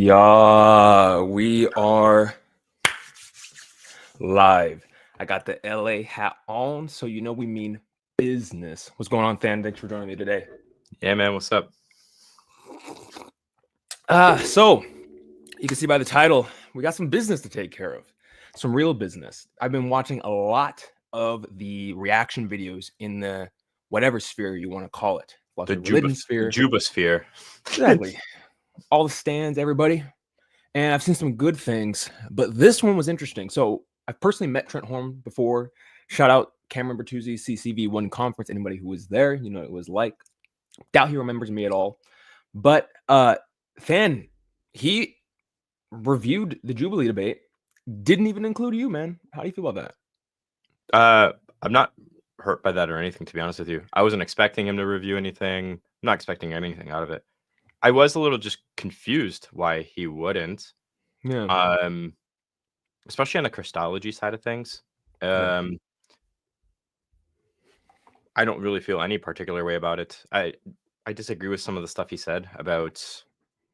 Yeah, we are live. I got the LA hat on, so you know we mean business. What's going on, Than? Thanks for joining me today. Yeah, man, what's up? So you can see by the title, we got some business to take care of. Some real business. I've been watching a lot of the reaction videos in the whatever sphere you want to call it. The Religion sphere. Jubosphere. Exactly. All the stands, everybody. And I've seen some good things, but this one was interesting. So I've personally met Trent Horn before. Shout out Cameron Bertuzzi, CCV1 conference. Anybody who was there, you know what it was like. Doubt he remembers me at all. But Than, he reviewed the Jubilee debate. Didn't even include you, man. How do you feel about that? I'm not hurt by that or anything, to be honest with you. I wasn't expecting him to review anything. I'm not expecting anything out of it. I was a little just confused why he wouldn't. Yeah. Especially on the Christology side of things. I don't really feel any particular way about it. I disagree with some of the stuff he said about,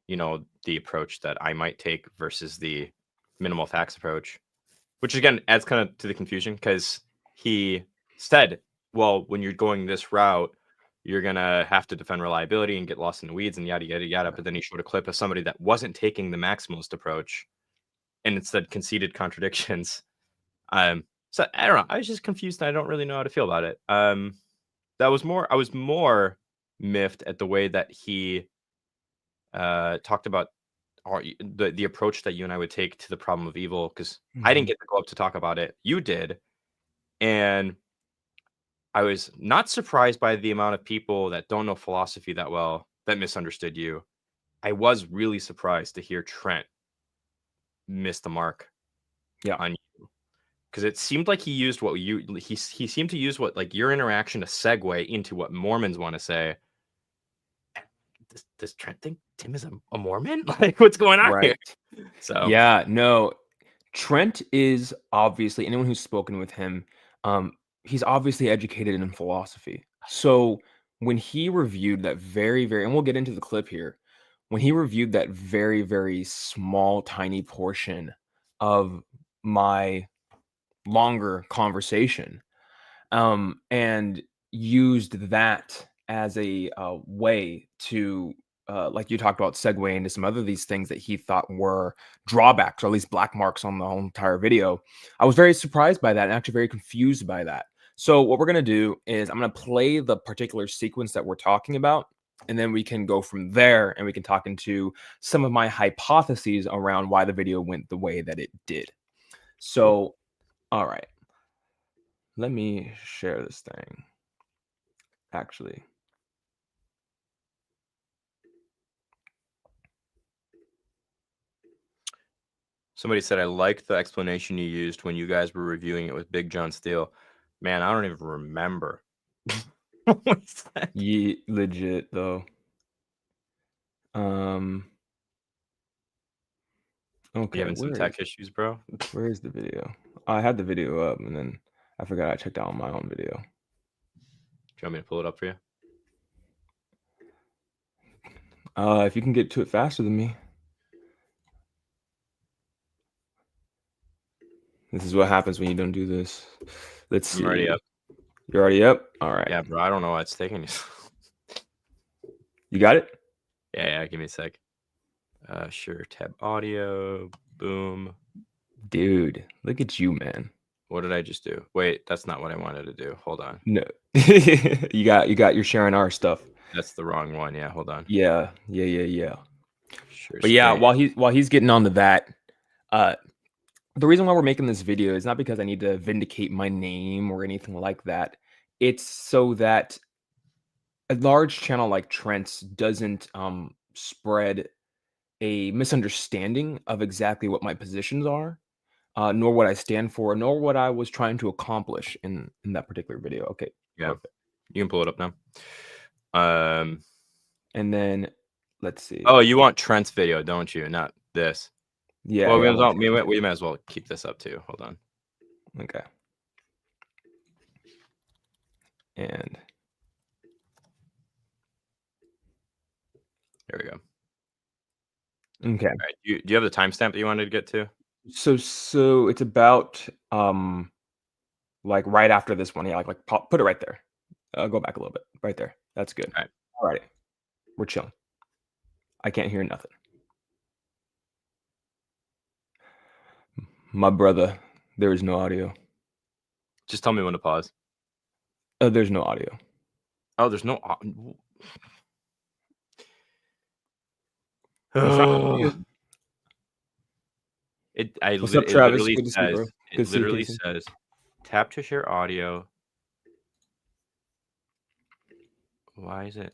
you know, the approach that I might take versus the minimal facts approach, which again adds kind of to the confusion because he said, well, when you're going this route, you're going to have to defend reliability and get lost in the weeds and yada, yada, yada. But then he showed a clip of somebody that wasn't taking the maximalist approach and instead conceded contradictions. So I don't know. I was just confused and I don't really know how to feel about it. I was more miffed at the way that he talked about the approach that you and I would take to the problem of evil, because I didn't get to go up to talk about it. You did. And I was not surprised by the amount of people that don't know philosophy that well that misunderstood you. I was really surprised to hear Trent miss the mark on you, because it seemed like he seemed to use what, like, your interaction to segue into what Mormons want to say. Does Trent think Tim is a Mormon? Like, what's going on here? So yeah, no, Trent is obviously, anyone who's spoken with him, he's obviously educated in philosophy. So when he reviewed that and we'll get into the clip here, when he reviewed that very, very small, tiny portion of my longer conversation, and used that as a way to, like you talked about, segue into some other these things that he thought were drawbacks, or at least black marks on the whole entire video. I was very surprised by that and actually very confused by that. So what we're going to do is I'm going to play the particular sequence that we're talking about, and then we can go from there and we can talk into some of my hypotheses around why the video went the way that it did. So, all right. Let me share this thing. Actually. Somebody said, I liked the explanation you used when you guys were reviewing it with Big John Steele. Man, I don't even remember. What's that? Yeah, legit though. Okay. You having some tech issues, bro? Where is the video? I had the video up and then I forgot I checked out on my own video. Do you want me to pull it up for you? If you can get to it faster than me. This is what happens when you don't do this. Let's see. I'm already up. You're already up? All right. Yeah, bro. I don't know why it's taking you. You got it? Yeah. Give me a sec. Sure. Tab audio. Boom. Dude, look at you, man. What did I just do? Wait, that's not what I wanted to do. Hold on. No. You're sharing our stuff. That's the wrong one. Yeah, hold on. Yeah. Sure. But yeah, while he's getting onto that, the reason why we're making this video is not because I need to vindicate my name or anything like that. It's so that a large channel like Trent's doesn't spread a misunderstanding of exactly what my positions are, nor what I stand for, nor what I was trying to accomplish in that particular video. Okay. Yeah. Perfect. You can pull it up now. And then let's see. Oh, you want Trent's video, don't you? Not this. Yeah. Well, we might as well keep this up too. Hold on. Okay. And there we go. Okay. All right. Do you have the timestamp that you wanted to get to? So it's about like right after this one. Yeah, put it right there. Go back a little bit. Right there. That's good. All right. All right. We're chilling. I can't hear nothing. My brother, there is no audio. Just tell me when to pause. There's no audio. Oh, there's no. What's wrong with you? What's up, It Travis? literally Good to see you, says bro. Good to see you, Casey. tap to share audio. Why is it?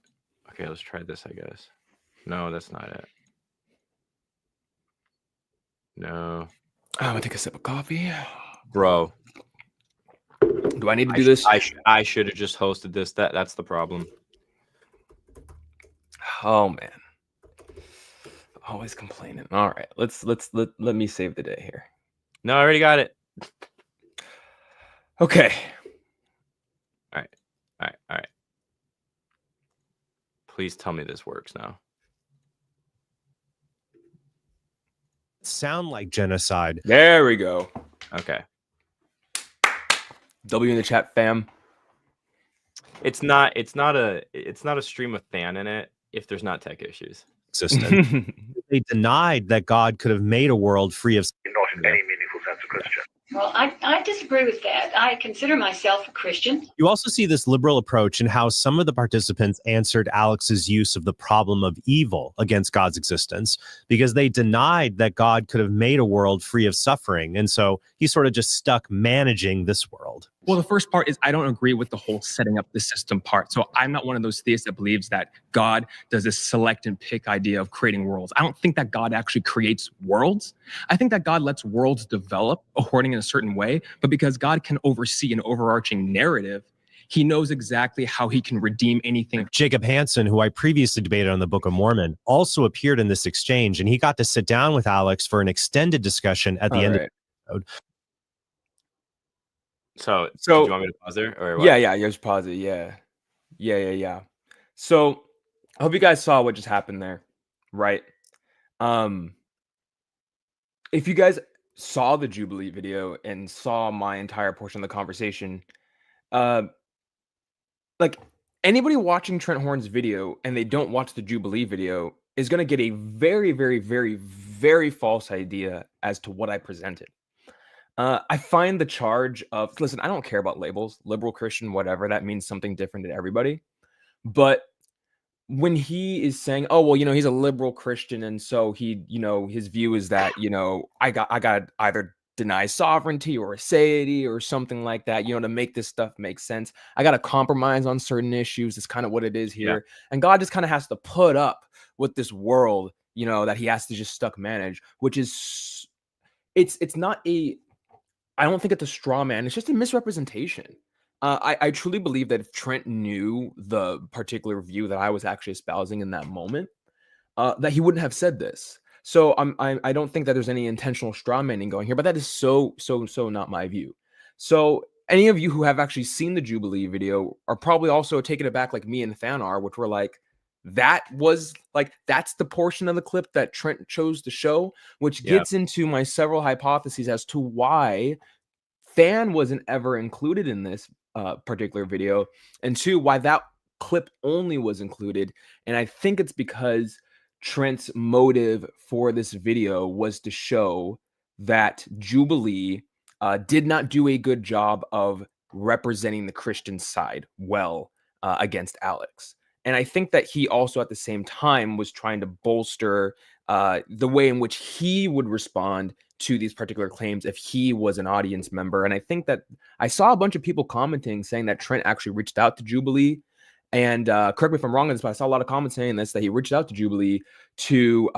Okay, let's try this, I guess. No, that's not it. No. I'm gonna take a sip of coffee. Bro. Do I need to do this? I should have just hosted this. That's the problem. Oh man. Always complaining. All right. Let me save the day here. No, I already got it. Okay. All right. Please tell me this works now. Sound like genocide. There we go. Okay. W in the chat, fam. It's not a stream with Than in it if there's not tech issues. Existence. They denied that God could have made a world free of Not in any meaningful sense a Christian. Well, I disagree with that. I consider myself a Christian. You also see this liberal approach in how some of the participants answered Alex's use of the problem of evil against God's existence, because they denied that God could have made a world free of suffering. And so he sort of just stuck managing this world. Well, the first part is I don't agree with the whole setting up the system part. So I'm not one of those theists that believes that God does this select and pick idea of creating worlds. I don't think that God actually creates worlds. I think that God lets worlds develop according in a certain way, but because God can oversee an overarching narrative, he knows exactly how he can redeem anything. Jacob Hansen, who I previously debated on the Book of Mormon, also appeared in this exchange, and he got to sit down with Alex for an extended discussion at the end of the episode. So did you want me to pause there? Or what? Yeah, just pause it. Yeah. So I hope you guys saw what just happened there, right? If you guys saw the Jubilee video and saw my entire portion of the conversation, like anybody watching Trent Horn's video and they don't watch the Jubilee video is going to get a very, very, very, very false idea as to what I presented. I find the charge of, listen, I don't care about labels, liberal, Christian, whatever. That means something different to everybody. But when he is saying, oh, well, he's a liberal Christian, and so he, his view is that, I got to either deny sovereignty or aseity or something like that, to make this stuff make sense. I got to compromise on certain issues. It's kind of what it is here. Yeah. And God just kind of has to put up with this world, that he has to just stuck manage, which is, it's not I don't think it's a straw man. It's just a misrepresentation. I truly believe that if Trent knew the particular view that I was actually espousing in that moment, that he wouldn't have said this. So I don't think that there's any intentional straw manning going here, but that is so not my view. So any of you who have actually seen the Jubilee video are probably also taken aback like me and Than are, which were like, that's the portion of the clip that Trent chose to show, which gets into my several hypotheses as to why Than wasn't ever included in this particular video, and two, why that clip only was included. And I think it's because Trent's motive for this video was to show that Jubilee did not do a good job of representing the Christian side well against Alex. And I think that he also at the same time was trying to bolster the way in which he would respond to these particular claims if he was an audience member. And I think that I saw a bunch of people commenting saying that Trent actually reached out to Jubilee. And correct me if I'm wrong on this, but I saw a lot of comments saying this, that he reached out to Jubilee to,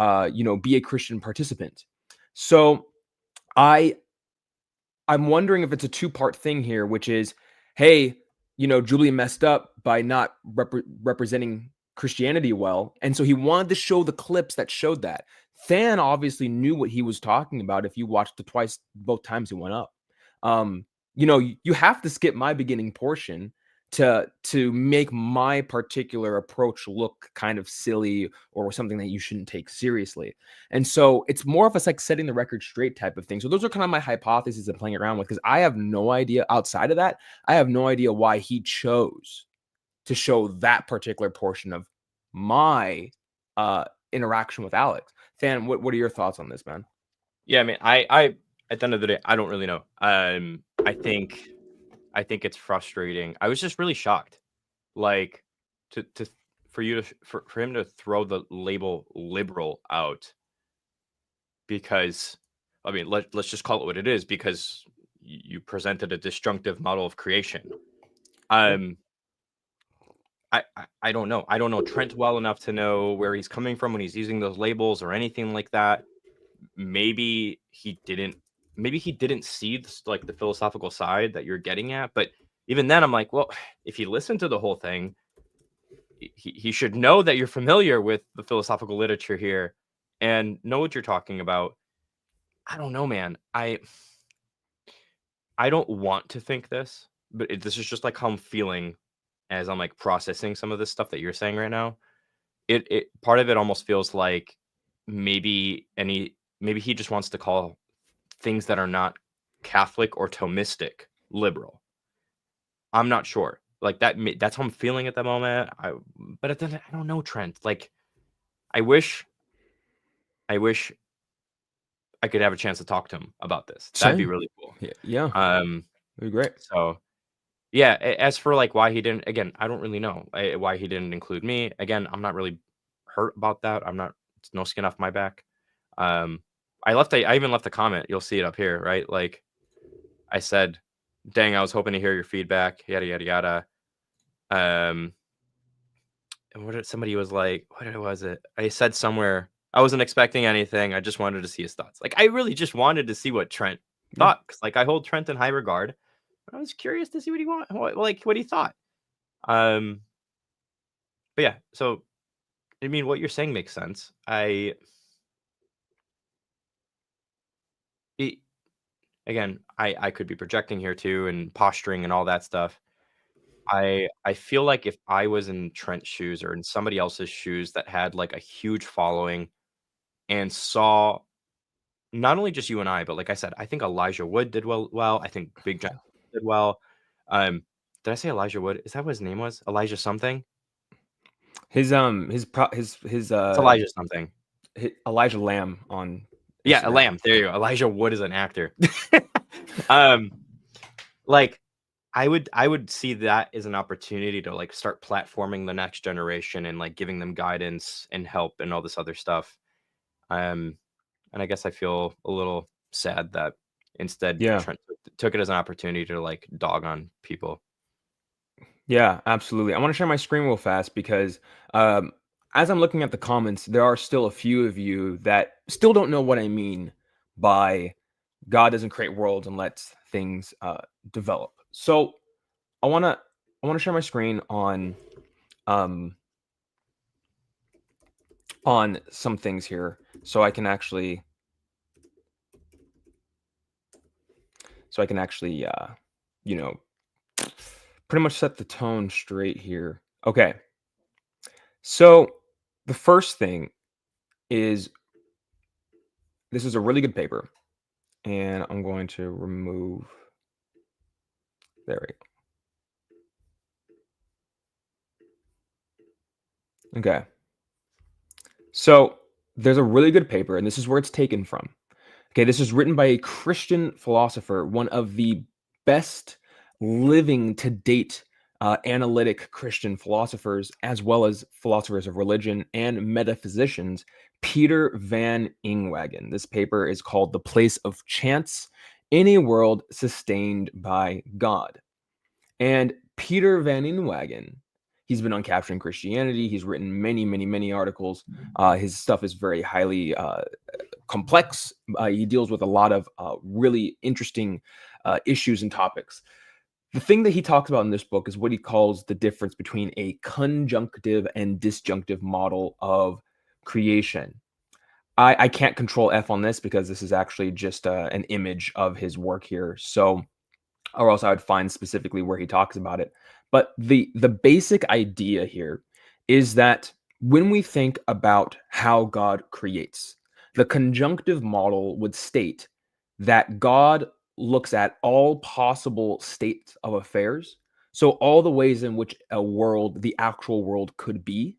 be a Christian participant. So I'm wondering if it's a two-part thing here, which is, hey, Jubilee messed up by not representing Christianity well. And so he wanted to show the clips that showed that. Than obviously knew what he was talking about if you watched both times he went up. You have to skip my beginning portion to make my particular approach look kind of silly or something that you shouldn't take seriously. And so it's more of a like setting the record straight type of thing. So those are kind of my hypotheses and playing around with, because I have no idea outside of that. I have no idea why he chose to show that particular portion of my interaction with Alex. Than, what are your thoughts on this, man? Yeah, I mean, I at the end of the day, I don't really know. I think it's frustrating. I was just really shocked, like, to for him to throw the label liberal out, because, I mean, let's just call it what it is, because you presented a disjunctive model of creation. I don't know. I don't know Trent well enough to know where he's coming from when he's using those labels or anything like that. Maybe he didn't see this, like, the philosophical side that you're getting at. But even then, I'm like, well, if you listen to the whole thing, he should know that you're familiar with the philosophical literature here and know what you're talking about. I don't know, man. I don't want to think this, but this is just like how I'm feeling as I'm like processing some of this stuff that you're saying right now. It part of it almost feels like maybe he just wants to call things that are not Catholic or Thomistic liberal. I'm not sure. Like, that's how I'm feeling at the moment. But I don't know, Trent. Like, I wish I could have a chance to talk to him about this. That'd be Same. really cool. Yeah. That'd be great. So yeah, as for like why he didn't, again, I don't really know why he didn't include me. Again, I'm not really hurt about that. It's no skin off my back. I even left a comment. You'll see it up here, right? Like, I said, dang, I was hoping to hear your feedback, yada, yada, yada. And somebody was like, what was it? I said somewhere, I wasn't expecting anything. I just wanted to see his thoughts. Like, I really just wanted to see what Trent thought. Cause like, I hold Trent in high regard. I was curious to see what he thought. But yeah, so, I mean, what you're saying makes sense. Again, I could be projecting here too, and posturing and all that stuff. I feel like if I was in Trent's shoes or in somebody else's shoes that had like a huge following and saw not only just you and I, but like I said, I think Elijah Wood did well. I think Big John did well. Did I say Elijah Wood? Is that what his name was? Elijah something? His It's Elijah something. Elijah Lamb on Yeah, Instagram. Lamb. There you go. Elijah Wood is an actor. Like, I would see that as an opportunity to like start platforming the next generation and like giving them guidance and help and all this other stuff. And I guess I feel a little sad that instead Trent took it as an opportunity to like dog on people. Yeah, absolutely. I want to share my screen real fast because as I'm looking at the comments, there are still a few of you that still don't know what I mean by God doesn't create worlds and lets things develop. So I want to share my screen on some things here so I can actually you know, pretty much set the tone straight here. Okay. So the first thing is, this is a really good paper, and I'm going to remove, there we go. Okay. So there's a really good paper, and this is where it's taken from. Okay, this is written by a Christian philosopher, one of the best living to date analytic Christian philosophers, as well as philosophers of religion and metaphysicians, Peter van Inwagen. This paper is called The Place of Chance in a World Sustained by God. And Peter van Inwagen, he's been on Capturing Christianity. He's written many, many, many articles. His stuff is very highly complex. He deals with a lot of really interesting issues and topics. The thing that he talks about in this book is what he calls the difference between a conjunctive and disjunctive model of creation. I can't control F on this because this is actually just an image of his work here. So or else I would find specifically where he talks about it. But the basic idea here is that when we think about how God creates, the conjunctive model would state that God looks at all possible states of affairs. So all the ways in which a world, the actual world could be.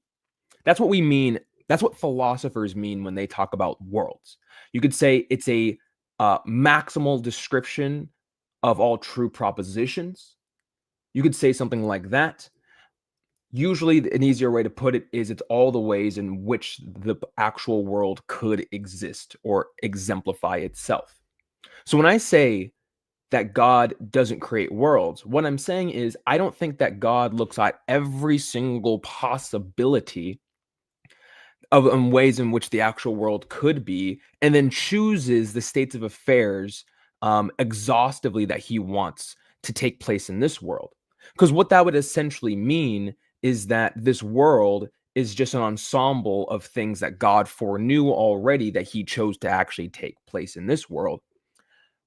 That's what we mean. That's what philosophers mean when they talk about worlds. You could say it's a maximal description of all true propositions. You could say something like that. Usually, an easier way to put it is it's all the ways in which the actual world could exist or exemplify itself. So when I say that God doesn't create worlds, what I'm saying is I don't think that God looks at every single possibility of ways in which the actual world could be, and then chooses the states of affairs exhaustively that he wants to take place in this world. Because what that would essentially mean is that this world is just an ensemble of things that God foreknew already that he chose to actually take place in this world.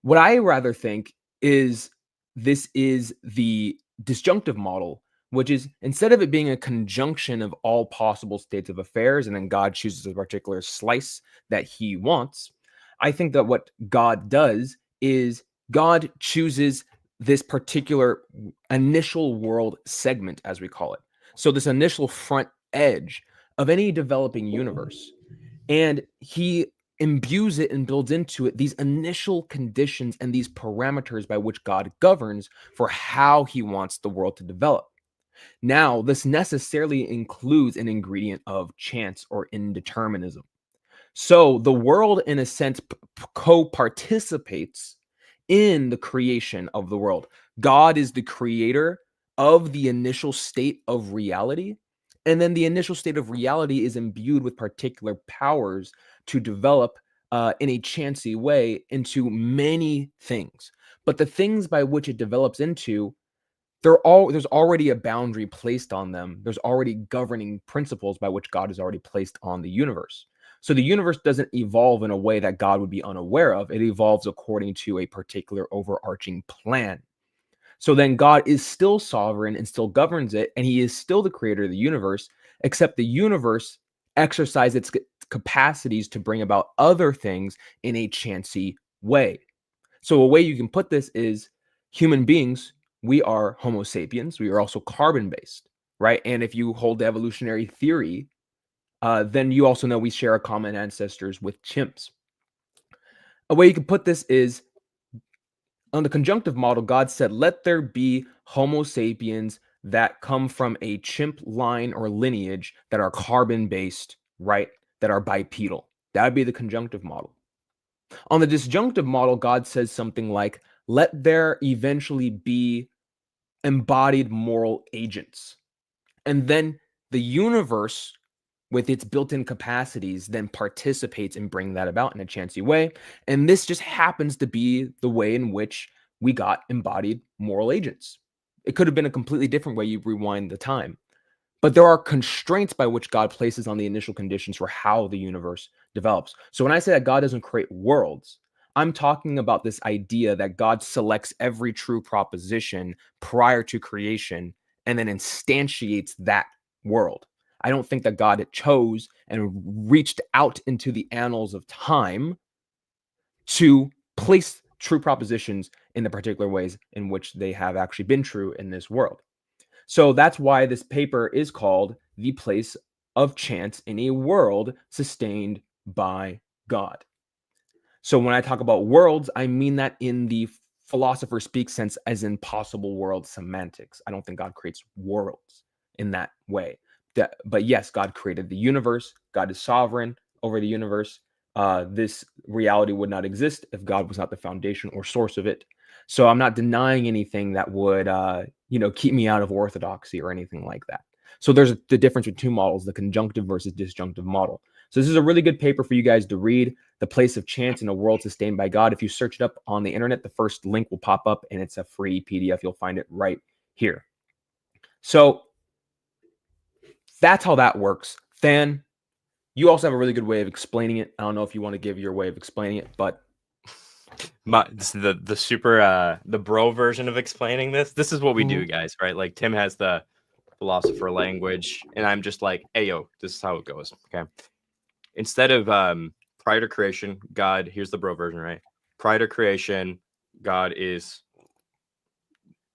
What I rather think is this is the disjunctive model, which is instead of it being a conjunction of all possible states of affairs, and then God chooses a particular slice that he wants, I think that what God does is God chooses this particular initial world segment, as we call it. So, this initial front edge of any developing universe. And he imbues it and builds into it these initial conditions and these parameters by which God governs for how he wants the world to develop. Now, this necessarily includes an ingredient of chance or indeterminism. So the world, in a sense, co-participates in the creation of the world. God is the creator of the initial state of reality. And then the initial state of reality is imbued with particular powers to develop in a chancy way into many things. But the things by which it develops into, there's already a boundary placed on them. There's already governing principles by which God has already placed on the universe. So the universe doesn't evolve in a way that God would be unaware of. It evolves according to a particular overarching plan. So then God is still sovereign and still governs it, and he is still the creator of the universe, except the universe exercises its capacities to bring about other things in a chancy way. So a way you can put this is human beings, we are Homo sapiens, we are also carbon-based, right? And if you hold the evolutionary theory, then you also know we share a common ancestors with chimps. A way you can put this is on the conjunctive model, God said, let there be Homo sapiens that come from a chimp line or lineage that are carbon-based, right? That are bipedal. That would be the conjunctive model. On the disjunctive model, God says something like, let there eventually be embodied moral agents. And then the universe, with its built-in capacities, then participates in bringing that about in a chancy way. And this just happens to be the way in which we got embodied moral agents. It could have been a completely different way you rewind the time. But there are constraints by which God places on the initial conditions for how the universe develops. So when I say that God doesn't create worlds, I'm talking about this idea that God selects every true proposition prior to creation and then instantiates that world. I don't think that God chose and reached out into the annals of time to place true propositions in the particular ways in which they have actually been true in this world. So that's why this paper is called The Place of Chance in a World Sustained by God. So when I talk about worlds, I mean that in the philosopher speak sense, as in possible world semantics. I don't think God creates worlds in that way. But yes, God created the universe. God is sovereign over the universe. This reality would not exist if God was not the foundation or source of it. So I'm not denying anything that would, keep me out of orthodoxy or anything like that. So there's the difference between two models, the conjunctive versus disjunctive model. So this is a really good paper for you guys to read, The Place of Chance in a World Sustained by God. If you search it up on the internet, the first link will pop up and it's a free PDF. You'll find it right here. So that's how that works. Than, you also have a really good way of explaining it. I don't know if you want to give your way of explaining it, but The super the bro version of explaining this. This is what we do, guys, right? Like Tim has the philosopher language, and I'm just like, hey yo, this is how it goes. Okay. Instead of prior to creation, God, here's the bro version, right? Prior to creation, God is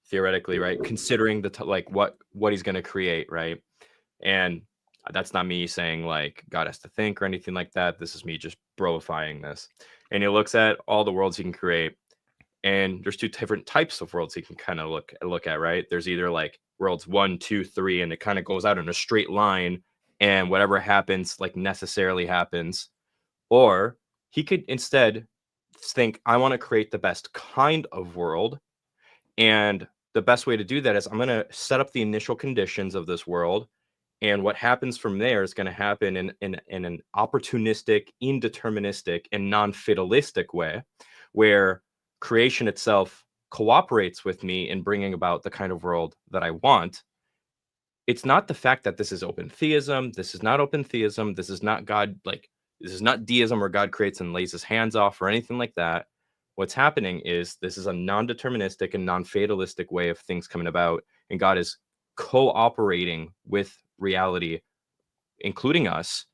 theoretically, right, considering the like what he's going to create, right? And that's not me saying like God has to think or anything like that. This is me just broifying this. And he looks at all the worlds he can create, and there's two different types of worlds he can kind of look at, right? There's either like worlds 1, 2, 3, and it kind of goes out in a straight line, and whatever happens like necessarily happens. Or he could instead think, I want to create the best kind of world, and the best way to do that is I'm going to set up the initial conditions of this world, and what happens from there is going to happen in an opportunistic, indeterministic, and non-fatalistic way, where creation itself cooperates with me in bringing about the kind of world that I want. It's not the fact that this is open theism. This is not open theism. This is not God, like, this is not deism where God creates and lays his hands off or anything like that. What's happening is this is a non-deterministic and non-fatalistic way of things coming about, and God is cooperating with reality, including us,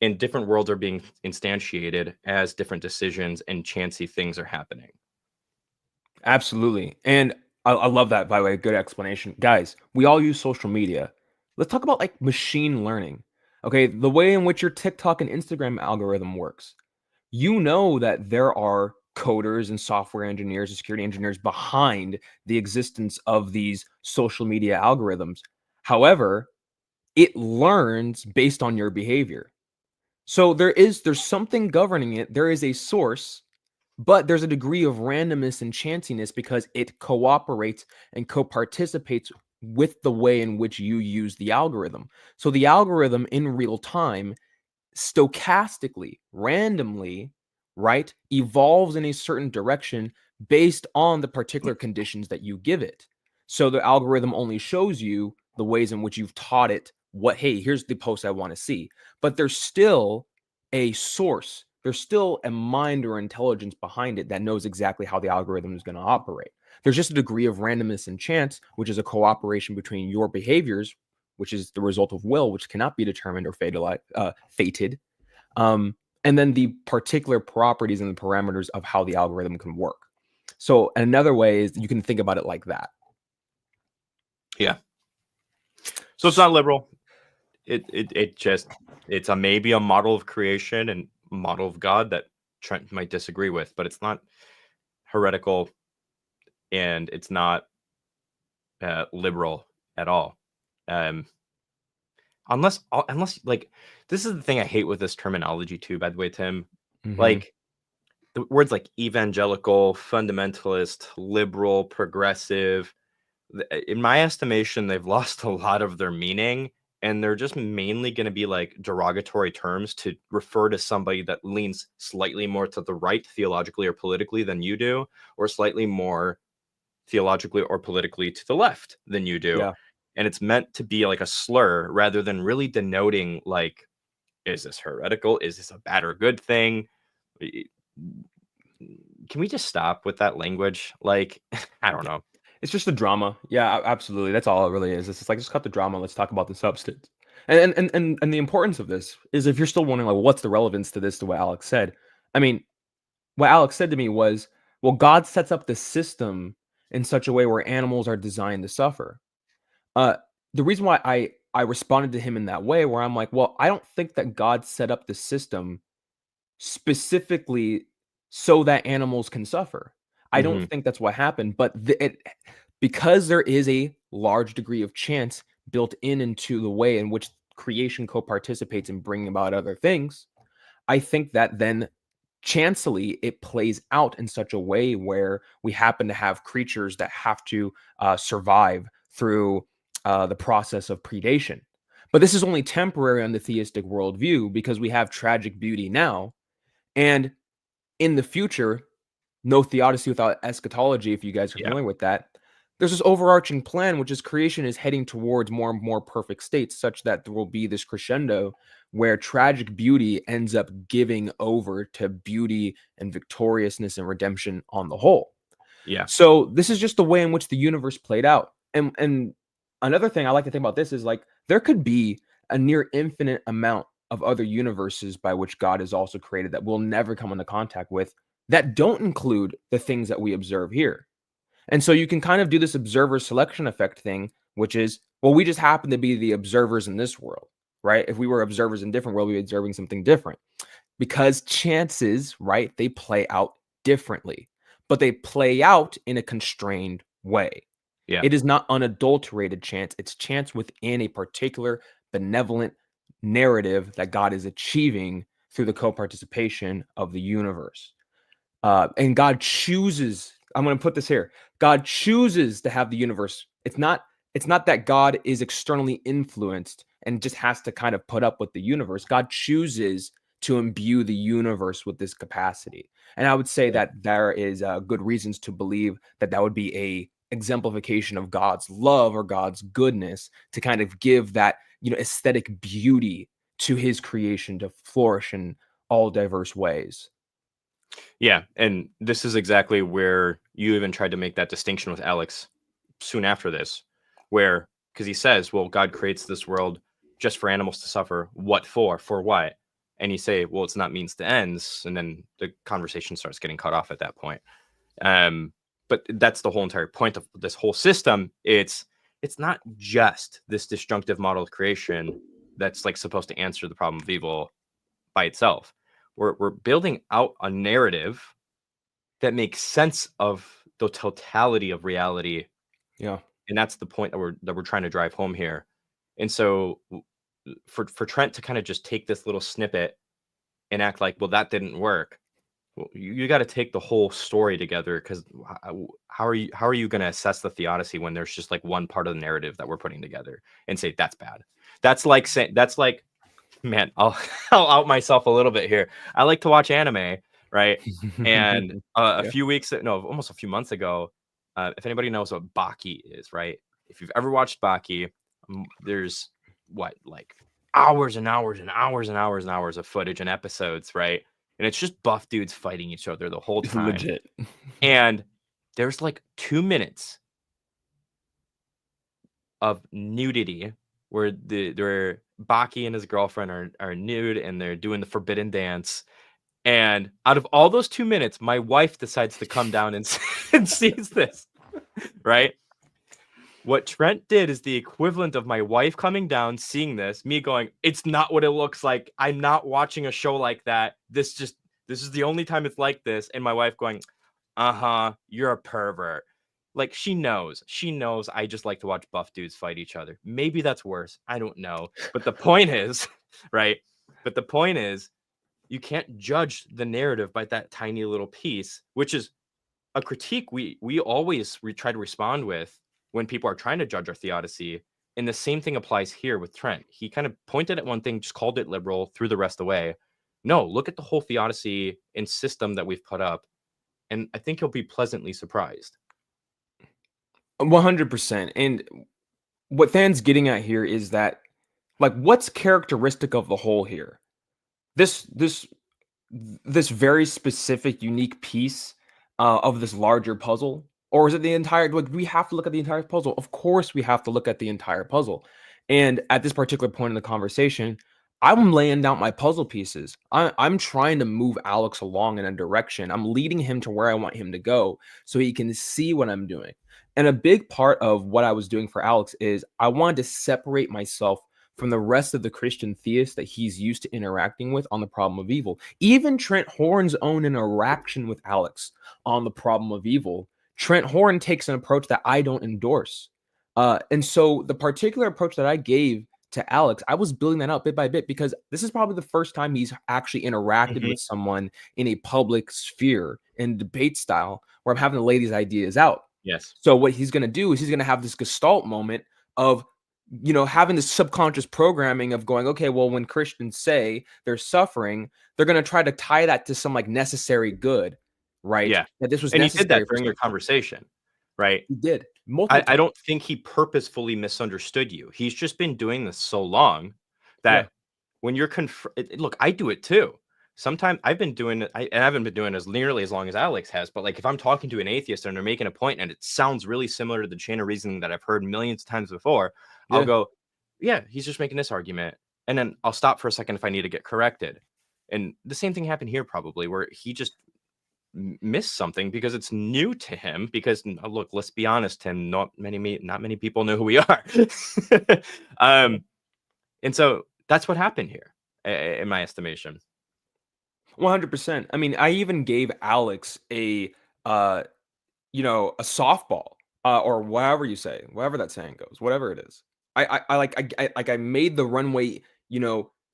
and different worlds are being instantiated as different decisions and chancy things are happening. Absolutely. And I love that, by the way. Good explanation. Guys, we all use social media. Let's talk about like machine learning. Okay. The way in which your TikTok and Instagram algorithm works. You know that there are coders and software engineers and security engineers behind the existence of these social media algorithms. However, it learns based on your behavior. So there's something governing it. There is a source, but there's a degree of randomness and chanciness because it cooperates and co-participates with the way in which you use the algorithm. So the algorithm in real time, stochastically, randomly, right, evolves in a certain direction based on the particular conditions that you give it. So the algorithm only shows you the ways in which you've taught it what, hey, here's the post I want to see. But there's still a source. There's still a mind or intelligence behind it that knows exactly how the algorithm is going to operate. There's just a degree of randomness and chance, which is a cooperation between your behaviors, which is the result of will, which cannot be determined or fated. And then the particular properties and the parameters of how the algorithm can work. So another way is you can think about it like that. Yeah. So it's not liberal. It's maybe a model of creation and model of God that Trent might disagree with, but it's not heretical, and it's not liberal at all. Unless like, this is the thing I hate with this terminology too, by the way, Tim. Like the words like evangelical, fundamentalist, liberal, progressive, in my estimation, they've lost a lot of their meaning, and they're just mainly going to be like derogatory terms to refer to somebody that leans slightly more to the right theologically or politically than you do, or slightly more theologically or politically to the left than you do. Yeah. And it's meant to be like a slur rather than really denoting, like, is this heretical? Is this a bad or good thing? Can we just stop with that language? Like, I don't know. It's just the drama. Yeah, absolutely. That's all it really is. It's just like, just cut the drama. Let's talk about the substance. And the importance of this is, if you're still wondering, like, what's the relevance to this, to what Alex said? I mean, what Alex said to me was, well, God sets up the system in such a way where animals are designed to suffer. The reason why I responded to him in that way, where I'm like, well, I don't think that God set up the system specifically so that animals can suffer. I don't think that's what happened, but because there is a large degree of chance built into the way in which creation co-participates in bringing about other things, I think that then chancely it plays out in such a way where we happen to have creatures that have to survive through the process of predation. But this is only temporary on the theistic worldview, because we have tragic beauty now, and in the future, no theodicy without eschatology, if you guys are familiar with that, there's this overarching plan, which is creation is heading towards more and more perfect states, such that there will be this crescendo where tragic beauty ends up giving over to beauty and victoriousness and redemption on the whole. Yeah. So this is just the way in which the universe played out. And another thing I like to think about this is like there could be a near infinite amount of other universes by which God has also created that we'll never come into contact with that don't include the things that we observe here. And so you can kind of do this observer selection effect thing, which is, well, we just happen to be the observers in this world, right? If we were observers in a different world, we'd be observing something different because chances, right, they play out differently, but they play out in a constrained way. Yeah. It is not unadulterated chance. It's chance within a particular benevolent narrative that God is achieving through the co-participation of the universe. And God chooses, I'm going to put this here. God chooses to have the universe. It's not that God is externally influenced and just has to kind of put up with the universe. God chooses to imbue the universe with this capacity. And I would say that there is good reasons to believe that that would be a exemplification of God's love or God's goodness to kind of give that, aesthetic beauty to his creation to flourish in all diverse ways. Yeah, and this is exactly where you even tried to make that distinction with Alex soon after this, where, because he says, well, God creates this world just for animals to suffer. What for? For what? And you say, well, it's not means to ends. And then the conversation starts getting cut off at that point. But that's the whole entire point of this whole system. It's not just this disjunctive model of creation that's like supposed to answer the problem of evil by itself. We're building out a narrative that makes sense of the totality of reality. Yeah. And that's the point that we're trying to drive home here. And so for Trent to kind of just take this little snippet and act like, well, that didn't work. Well, you got to take the whole story together, because how are you going to assess the theodicy when there's just like one part of the narrative that we're putting together and say that's bad? That's like saying, man, I'll out myself a little bit here. I like to watch anime, right? And almost a few months ago, if anybody knows what Baki is, right? If you've ever watched Baki, there's like hours and hours and hours and hours and hours of footage and episodes, right? And it's just buff dudes fighting each other the whole time. Legit. And there's like 2 minutes of nudity where Baki and his girlfriend are nude and they're doing the forbidden dance. And out of all those 2 minutes, my wife decides to come down and sees this, right? What Trent did is the equivalent of my wife coming down, seeing this, me going, it's not what it looks like. I'm not watching a show like that. This is the only time it's like this. And my wife going, you're a pervert. Like, she knows I just like to watch buff dudes fight each other. Maybe that's worse. I don't know. But the point is, right? But the point is, you can't judge the narrative by that tiny little piece, which is a critique we always try to respond with when people are trying to judge our theodicy. And the same thing applies here with Trent. He kind of pointed at one thing, just called it liberal, threw the rest away. No, look at the whole theodicy and system that we've put up. And I think you'll be pleasantly surprised. 100%. And what Than's getting at here is that, like, what's characteristic of the whole here? This very specific, unique piece of this larger puzzle, or is it the entire? Like, we have to look at the entire puzzle. Of course, we have to look at the entire puzzle. And at this particular point in the conversation, I'm laying down my puzzle pieces. I'm trying to move Alex along in a direction. I'm leading him to where I want him to go so he can see what I'm doing. And a big part of what I was doing for Alex is I wanted to separate myself from the rest of the Christian theists that he's used to interacting with on the problem of evil. Even Trent Horn's own interaction with Alex on the problem of evil, Trent Horn takes an approach that I don't endorse. And so the particular approach that I gave to Alex, I was building that out bit by bit because this is probably the first time he's actually interacted with someone in a public sphere in debate style where I'm having to lay these ideas out. Yes. So what he's going to do is he's going to have this gestalt moment of, having this subconscious programming of going, okay, well, when Christians say they're suffering, they're going to try to tie that to some like necessary good, right? Yeah. That this was And he necessary. did that during your conversation, right? He did. multiple I times. don't think he purposefully misunderstood you. He's just been doing this so long that when you're look, I do it too. Sometimes I've been doing it. I haven't been doing it as nearly as long as Alex has, but like if I'm talking to an atheist and they're making a point and it sounds really similar to the chain of reasoning that I've heard millions of times before, I'll go, yeah, he's just making this argument. And then I'll stop for a second if I need to get corrected. And the same thing happened here probably, where he just missed something because it's new to him. Because look, let's be honest, Tim, not many people know who we are. And so that's what happened here, in my estimation. 100%. I mean, I even gave Alex a a softball, or whatever you say, whatever that saying goes, whatever it is. I made the runway,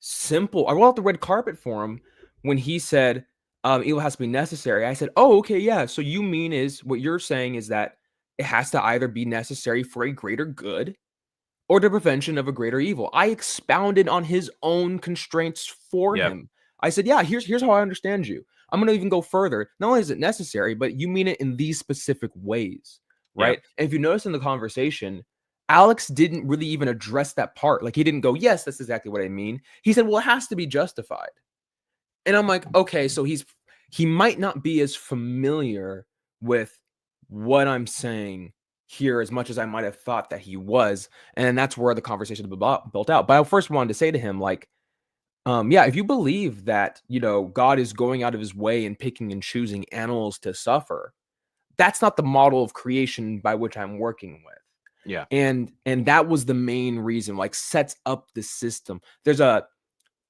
simple. I rolled out the red carpet for him when he said, evil has to be necessary. I said, oh, okay, yeah. So you mean is what you're saying is that it has to either be necessary for a greater good or the prevention of a greater evil. I expounded on his own constraints for him. I said, yeah, here's how I understand you. I'm going to even go further. Not only is it necessary, but you mean it in these specific ways, right? And if you notice in the conversation, Alex didn't really even address that part. Like he didn't go, yes, that's exactly what I mean. He said, well, it has to be justified. And I'm like, okay, so he might not be as familiar with what I'm saying here as much as I might have thought that he was. And that's where the conversation built out. But I first wanted to say to him, like, if you believe that, God is going out of his way and picking and choosing animals to suffer, that's not the model of creation by which I'm working with. Yeah. And that was the main reason, like sets up the system. There's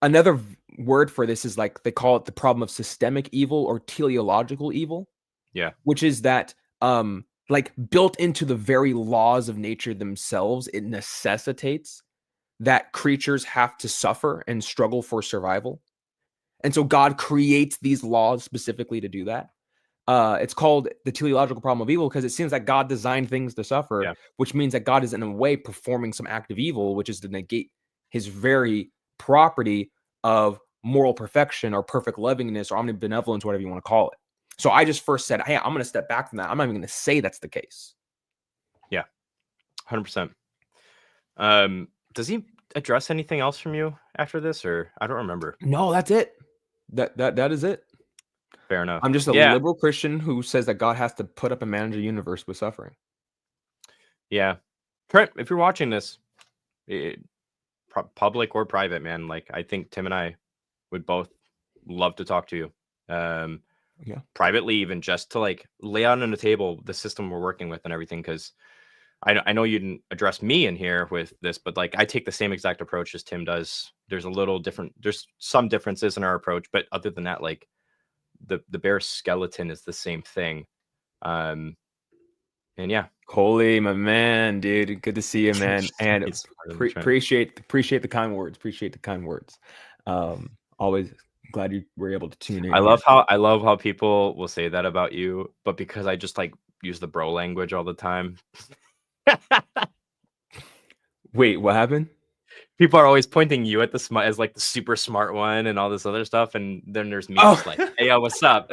another word for this is like, they call it the problem of systemic evil or teleological evil. Yeah. Which is that, like built into the very laws of nature themselves, it necessitates that creatures have to suffer and struggle for survival. And so God creates these laws specifically to do that. It's called the teleological problem of evil because it seems like God designed things to suffer, which means that God is in a way performing some act of evil, which is to negate his very property of moral perfection or perfect lovingness or omnibenevolence, whatever you want to call it. So I just first said, hey, I'm going to step back from that. I'm not even going to say that's the case. Yeah, 100%. Does he address anything else from you after this, or I don't remember? No, that's it. That is it. Fair enough. I'm just a liberal Christian who says that God has to put up and manage a universe with suffering. Yeah. Trent, if you're watching this, public or private, man, like I think Tim and I would both love to talk to you. Privately, even just to like lay out on the table the system we're working with and everything, because I know you didn't address me in here with this, but like I take the same exact approach as Tim does. There's some differences in our approach, but other than that, like the bare skeleton is the same thing. And yeah, Coley, my man, dude, good to see you, man. And appreciate the kind words. Appreciate the kind words. Always glad you were able to tune in. I love how people will say that about you, but because I just like use the bro language all the time. Wait, what happened? People are always pointing you at as like the super smart one and all this other stuff, and then there's me just like, hey, yo, what's up?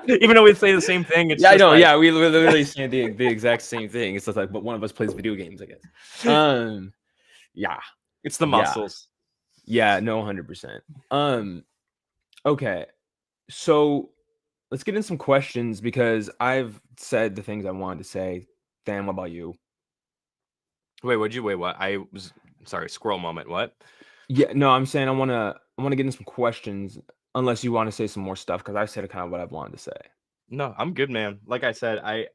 Even though we say the same thing, it's I know. Like, yeah, we literally say the exact same thing. It's just like, but one of us plays video games, I guess. Yeah, it's the muscles. Yeah, no, 100%. Okay, so let's get in some questions because I've said the things I wanted to say. Dan, what about you? Wait, what? I was sorry, squirrel moment. What? Yeah, no, I'm saying I wanna get in some questions, unless you want to say some more stuff, because I said kind of what I wanted to say. No, I'm good, man. Like I said, I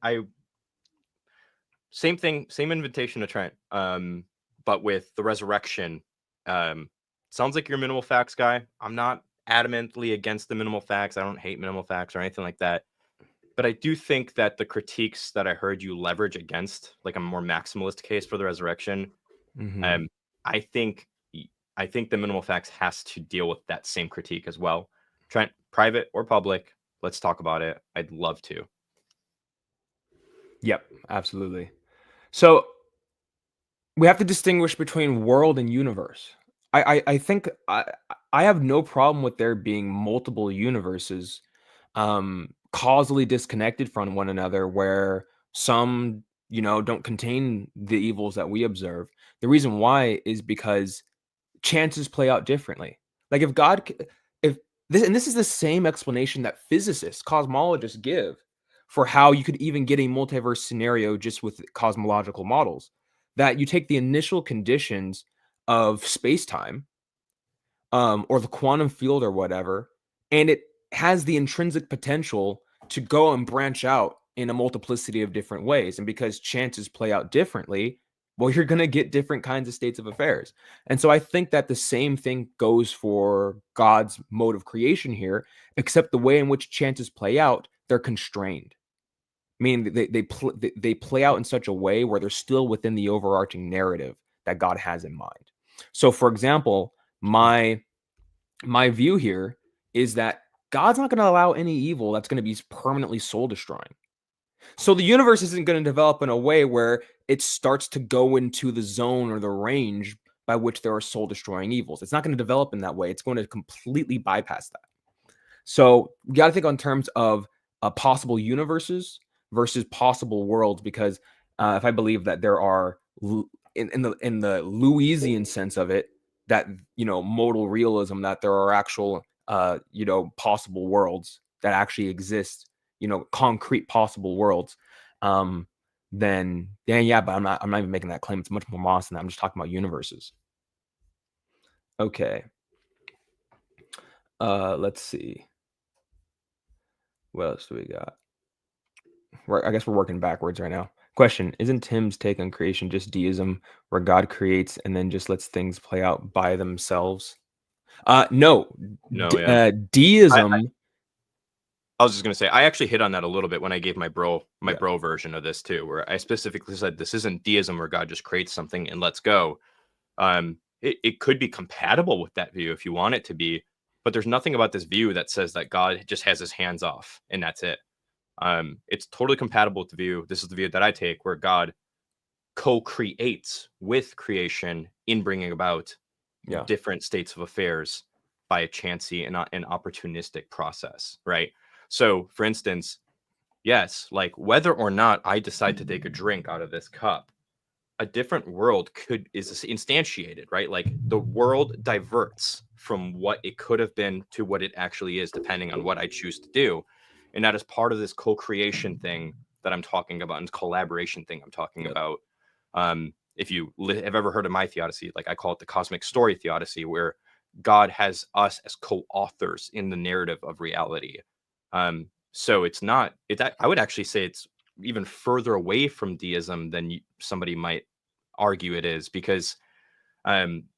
same thing, same invitation to Trent. But with the resurrection, sounds like you're a minimal facts guy. I'm not adamantly against the minimal facts. I don't hate minimal facts or anything like that. But I do think that the critiques that I heard you leverage against, like a more maximalist case for the resurrection, I think the minimal facts has to deal with that same critique as well. Trent, private or public, let's talk about it. I'd love to. Yep, absolutely. So we have to distinguish between world and universe. I think I have no problem with there being multiple universes, causally disconnected from one another, where some don't contain the evils that we observe. The reason why is because chances play out differently. Like if this is the same explanation that physicists, cosmologists give for how you could even get a multiverse scenario just with cosmological models. That you take the initial conditions of space-time, or the quantum field or whatever, and it has the intrinsic potential to go and branch out in a multiplicity of different ways. And because chances play out differently, well, you're going to get different kinds of states of affairs. And so I think that the same thing goes for God's mode of creation here, except the way in which chances play out, they're constrained. Meaning they play out in such a way where they're still within the overarching narrative that God has in mind. So, for example, my view here is that God's not going to allow any evil that's going to be permanently soul destroying. So the universe isn't going to develop in a way where it starts to go into the zone or the range by which there are soul destroying evils. It's not going to develop in that way. It's going to completely bypass that. So you got to think on terms of possible universes versus possible worlds, because if I believe that there are in the Louisian sense of it, that modal realism, that there are actual possible worlds that actually exist, concrete possible worlds, then yeah, but I'm not even making that claim. It's much more modest than that. I'm just talking about universes. Okay. Let's see. What else do we got? I guess we're working backwards right now. Question: isn't Tim's take on creation just deism, where God creates and then just lets things play out by themselves? No. Yeah. Deism. I was just gonna say, I actually hit on that a little bit when I gave my bro version of this too, where I specifically said this isn't deism where God just creates something and lets go. It could be compatible with that view if you want it to be, but there's nothing about this view that says that God just has his hands off and that's it. It's totally compatible with the view. This is the view that I take, where God co-creates with creation in bringing about different states of affairs by a chancy and an opportunistic process, right? So, for instance, yes, like whether or not I decide to take a drink out of this cup, a different world is instantiated, right? Like the world diverts from what it could have been to what it actually is, depending on what I choose to do. And that is part of this co-creation thing that I'm talking about, and collaboration thing I'm talking about. If you have ever heard of my theodicy, like I call it the cosmic story theodicy, where God has us as co-authors in the narrative of reality. So it's not, I would actually say it's even further away from deism than somebody might argue it is, because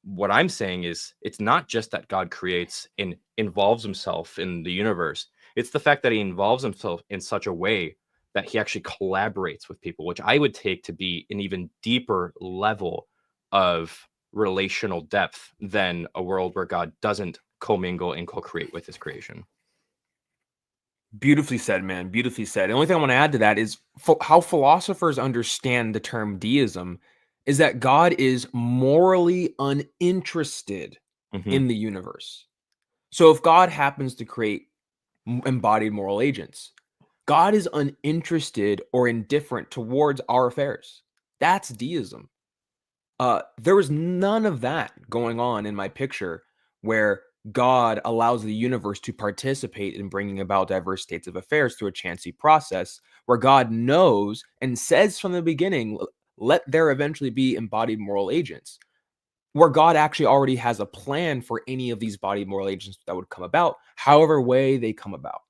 what I'm saying is it's not just that God creates and involves himself in the universe. It's the fact that he involves himself in such a way that he actually collaborates with people, which I would take to be an even deeper level of relational depth than a world where God doesn't commingle and co-create with his creation. Beautifully said, man. Beautifully said. The only thing I want to add to that is how philosophers understand the term deism is that God is morally uninterested in the universe. So if God happens to create embodied moral agents, God is uninterested or indifferent towards our affairs. That's deism. There was none of that going on in my picture where God allows the universe to participate in bringing about diverse states of affairs through a chancy process, where God knows and says from the beginning, let there eventually be embodied moral agents, where God actually already has a plan for any of these embodied moral agents that would come about, however way they come about.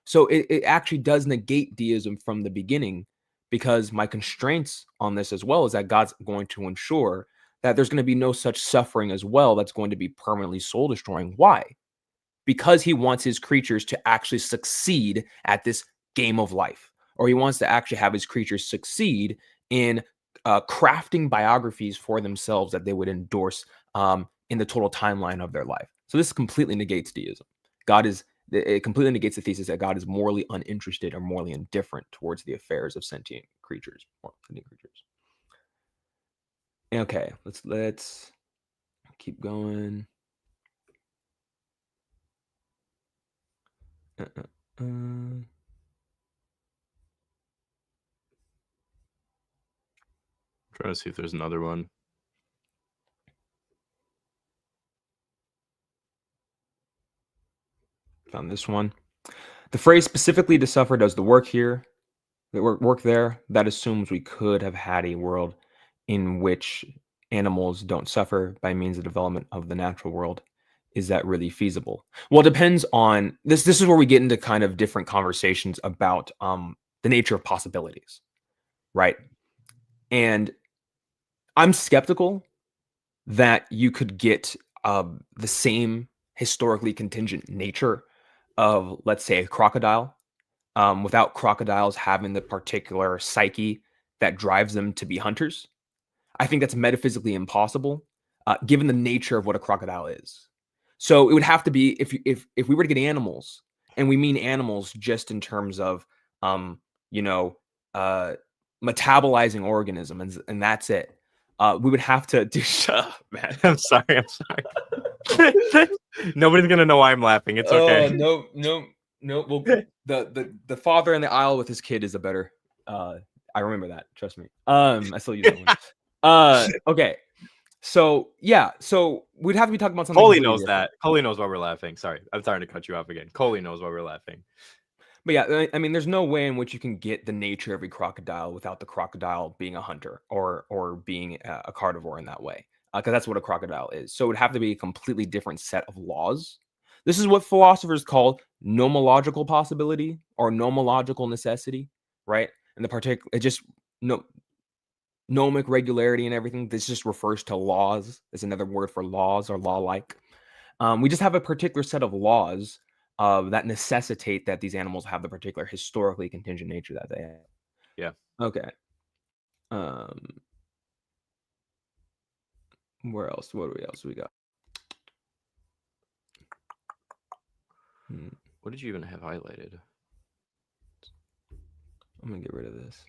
So it actually does negate deism from the beginning, because my constraints on this as well is that God's going to ensure that there's going to be no such suffering as well that's going to be permanently soul destroying. Why? Because he wants his creatures to actually succeed at this game of life, or he wants to actually have his creatures succeed in crafting biographies for themselves that they would endorse in the total timeline of their life. So this completely negates deism. It completely negates the thesis that God is morally uninterested or morally indifferent towards the affairs of sentient creatures. Okay, let's keep going. trying to see if there's another one. Found this one. The phrase specifically to suffer does the work here. The work there. That assumes we could have had a world in which animals don't suffer by means of development of the natural world. Is that really feasible? Well, it depends on this. This is where we get into kind of different conversations about the nature of possibilities, right? And I'm skeptical that you could get the same historically contingent nature of, let's say, a crocodile without crocodiles having the particular psyche that drives them to be hunters. I think that's metaphysically impossible, given the nature of what a crocodile is. So it would have to be if we were to get animals, and we mean animals just in terms of you know metabolizing organism, and that's it. We would have to do. Shut up, man. I'm sorry. Nobody's gonna know why I'm laughing. It's okay. No. Well, the father in the aisle with his kid is a better. I remember that. Trust me. I still use that one. Okay. So yeah. So we'd have to be talking about something. Coley completely knows different. that. Coley knows why we're laughing. Sorry, I'm starting to cut you off again. Coley knows why we're laughing. But yeah, I mean, there's no way in which you can get the nature of a crocodile without the crocodile being a hunter or being a carnivore in that way, because that's what a crocodile is. So it would have to be a completely different set of laws. This is what philosophers call nomological possibility or nomological necessity, right? And the particular, it just gnomic regularity and everything. This just refers to laws. It's another word for laws or law-like. We just have a particular set of laws that necessitate that these animals have the particular historically contingent nature that they have. Yeah. Okay. Where else? What else we got? What did you even have highlighted? I'm gonna get rid of this.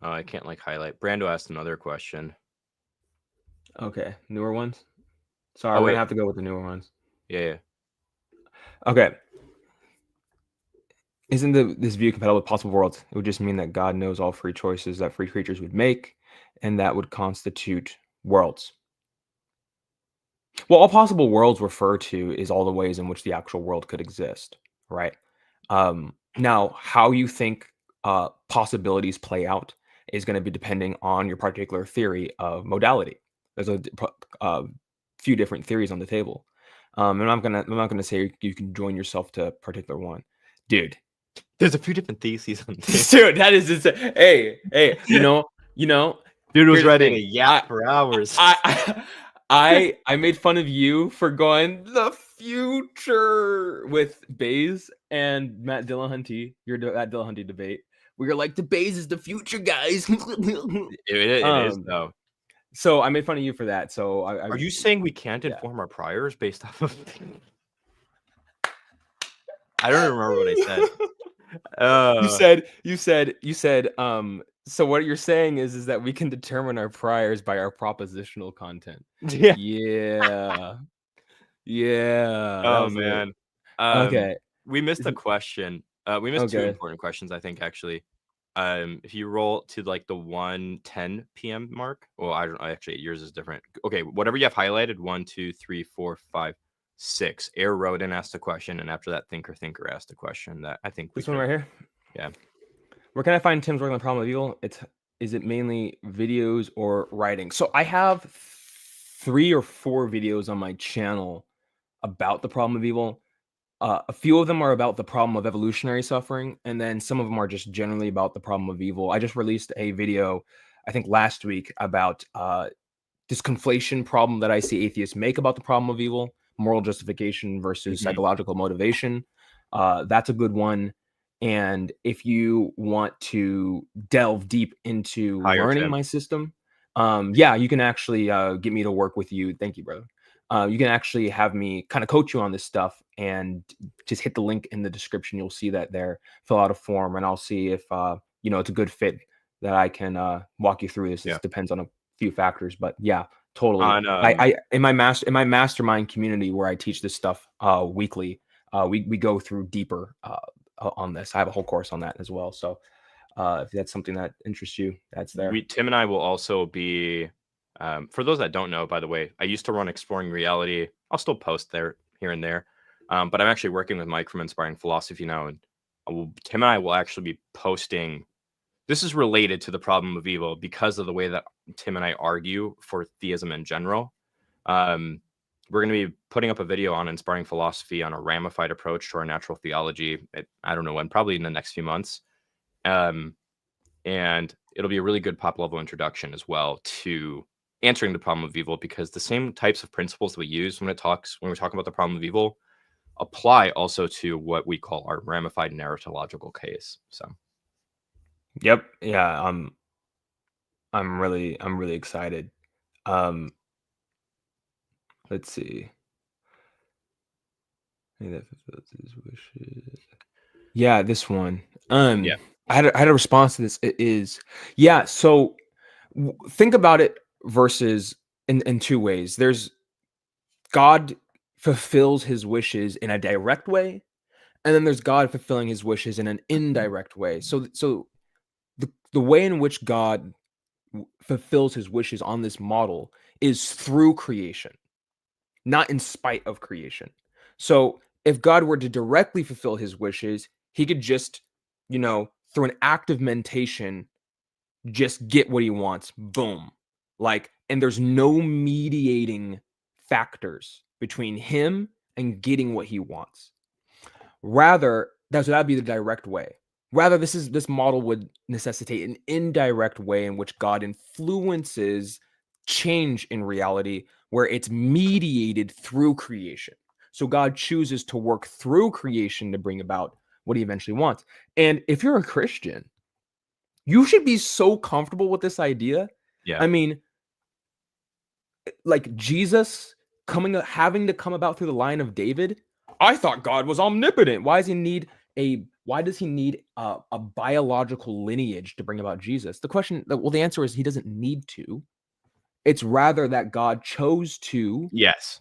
I can't highlight. Brando asked another question. Okay, newer ones. Sorry, Oh, we're wait. gonna have to go with the newer ones. Yeah. Okay. Isn't this view compatible with possible worlds? It would just mean that God knows all free choices that free creatures would make, and that would constitute worlds. Well, all possible worlds refer to is all the ways in which the actual world could exist, right? Now, how you think possibilities play out is going to be depending on your particular theory of modality. There's a few different theories on the table, and I'm not gonna say you can join yourself to a particular one, dude. There's a few different theses on this. Dude, that is just hey, you know. Dude was here's the ready to thing. yap for hours. I made fun of you for going the future with Baze and Matt Dillahunty. That Dillahunty debate. We were like, the Baze is the future, guys. It is though. So I made fun of you for that. So are you saying we can't inform our priors based off of? I don't remember what I said. You said. So what you're saying is that we can determine our priors by our propositional content. Yeah. Yeah. Oh man. Okay. We missed a question. We missed two Okay. important questions, I think, actually. If you roll to the 1:10 p.m. mark, well, I don't know. Actually, yours is different. Okay, whatever you have highlighted, 1, 2, 3, 4, 5, 6. Air Rodin asked a question, and after that, Thinker asked a question that I think this one right here. Yeah. Where can I find Tim's work on the problem of evil? Is it mainly videos or writing? So I have 3 or 4 videos on my channel about the problem of evil. A few of them are about the problem of evolutionary suffering, and then some of them are just generally about the problem of evil. I just released a video, I think last week, about this conflation problem that I see atheists make about the problem of evil, moral justification versus psychological motivation. That's a good one. And if you want to delve deep into learning my system, you can actually get me to work with you. Thank you, brother. You can actually have me kind of coach you on this stuff, and just hit the link in the description. You'll see that there. Fill out a form, and I'll see if it's a good fit that I can walk you through this. It depends on a few factors, but yeah, totally. I in my mastermind community where I teach this stuff weekly. we go through deeper on this. I have a whole course on that as well. So if that's something that interests you, that's there. Tim and I will also be, for those that don't know, by the way, I used to run Exploring Reality. I'll still post there here and there, but I'm actually working with Mike from Inspiring Philosophy now, and Tim and I will actually be posting. This is related to the problem of evil because of the way that Tim and I argue for theism in general. We're going to be putting up a video on Inspiring Philosophy on a ramified approach to our natural theology. I don't know when, probably in the next few months. And it'll be a really good pop level introduction as well to answering the problem of evil, because the same types of principles that we use when we're talking about the problem of evil apply also to what we call our ramified narratological case. So Yep. Yeah. I'm really excited. Let's see. That fulfills his wishes. Yeah, this one. Yeah. I had a response to this. It is, yeah. So think about it versus in two ways. There's God fulfills his wishes in a direct way, and then there's God fulfilling his wishes in an indirect way. So the way in which God fulfills his wishes on this model is through creation, not in spite of creation. So if God were to directly fulfill his wishes, he could just, through an act of mentation, just get what he wants. Boom. And there's no mediating factors between him and getting what he wants. Rather, that'd be the direct way. Rather, this model would necessitate an indirect way in which God influences change in reality, where it's mediated through creation. So God chooses to work through creation to bring about what he eventually wants. And if you're a Christian, you should be so comfortable with this idea. Yeah. I mean, like Jesus having to come about through the line of David. I thought God was omnipotent. Why does he need a biological lineage to bring about Jesus? The answer is he doesn't need to. It's rather that God chose to. Yes.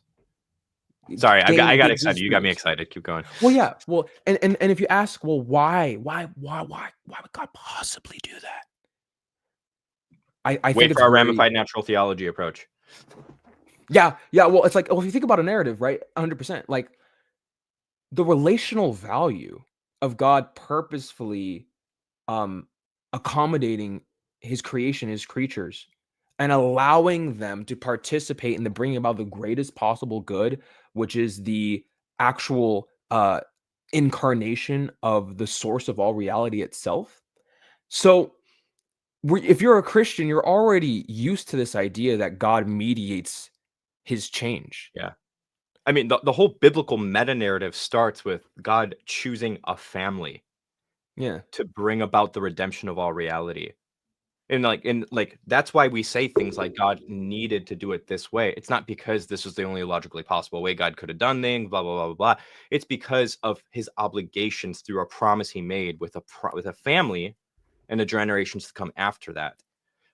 Sorry, I got excited. You got me excited. Keep going. Well, yeah. Well, and if you ask, well, why would God possibly do that? I think Wait it's for our ramified natural theology approach. Yeah. Well, it's like, if you think about a narrative, right? 100%. Like the relational value of God purposefully accommodating his creation, his creatures, and allowing them to participate in the bringing about the greatest possible good, which is the actual incarnation of the source of all reality itself. So if you're a Christian, you're already used to this idea that God mediates his change. Yeah. I mean, the whole biblical meta narrative starts with God choosing a family. Yeah. To bring about the redemption of all reality. And that's why we say things like God needed to do it this way. It's not because this was the only logically possible way God could have done things, blah, blah, blah, blah, blah. It's because of his obligations through a promise he made with a family and the generations to come after that,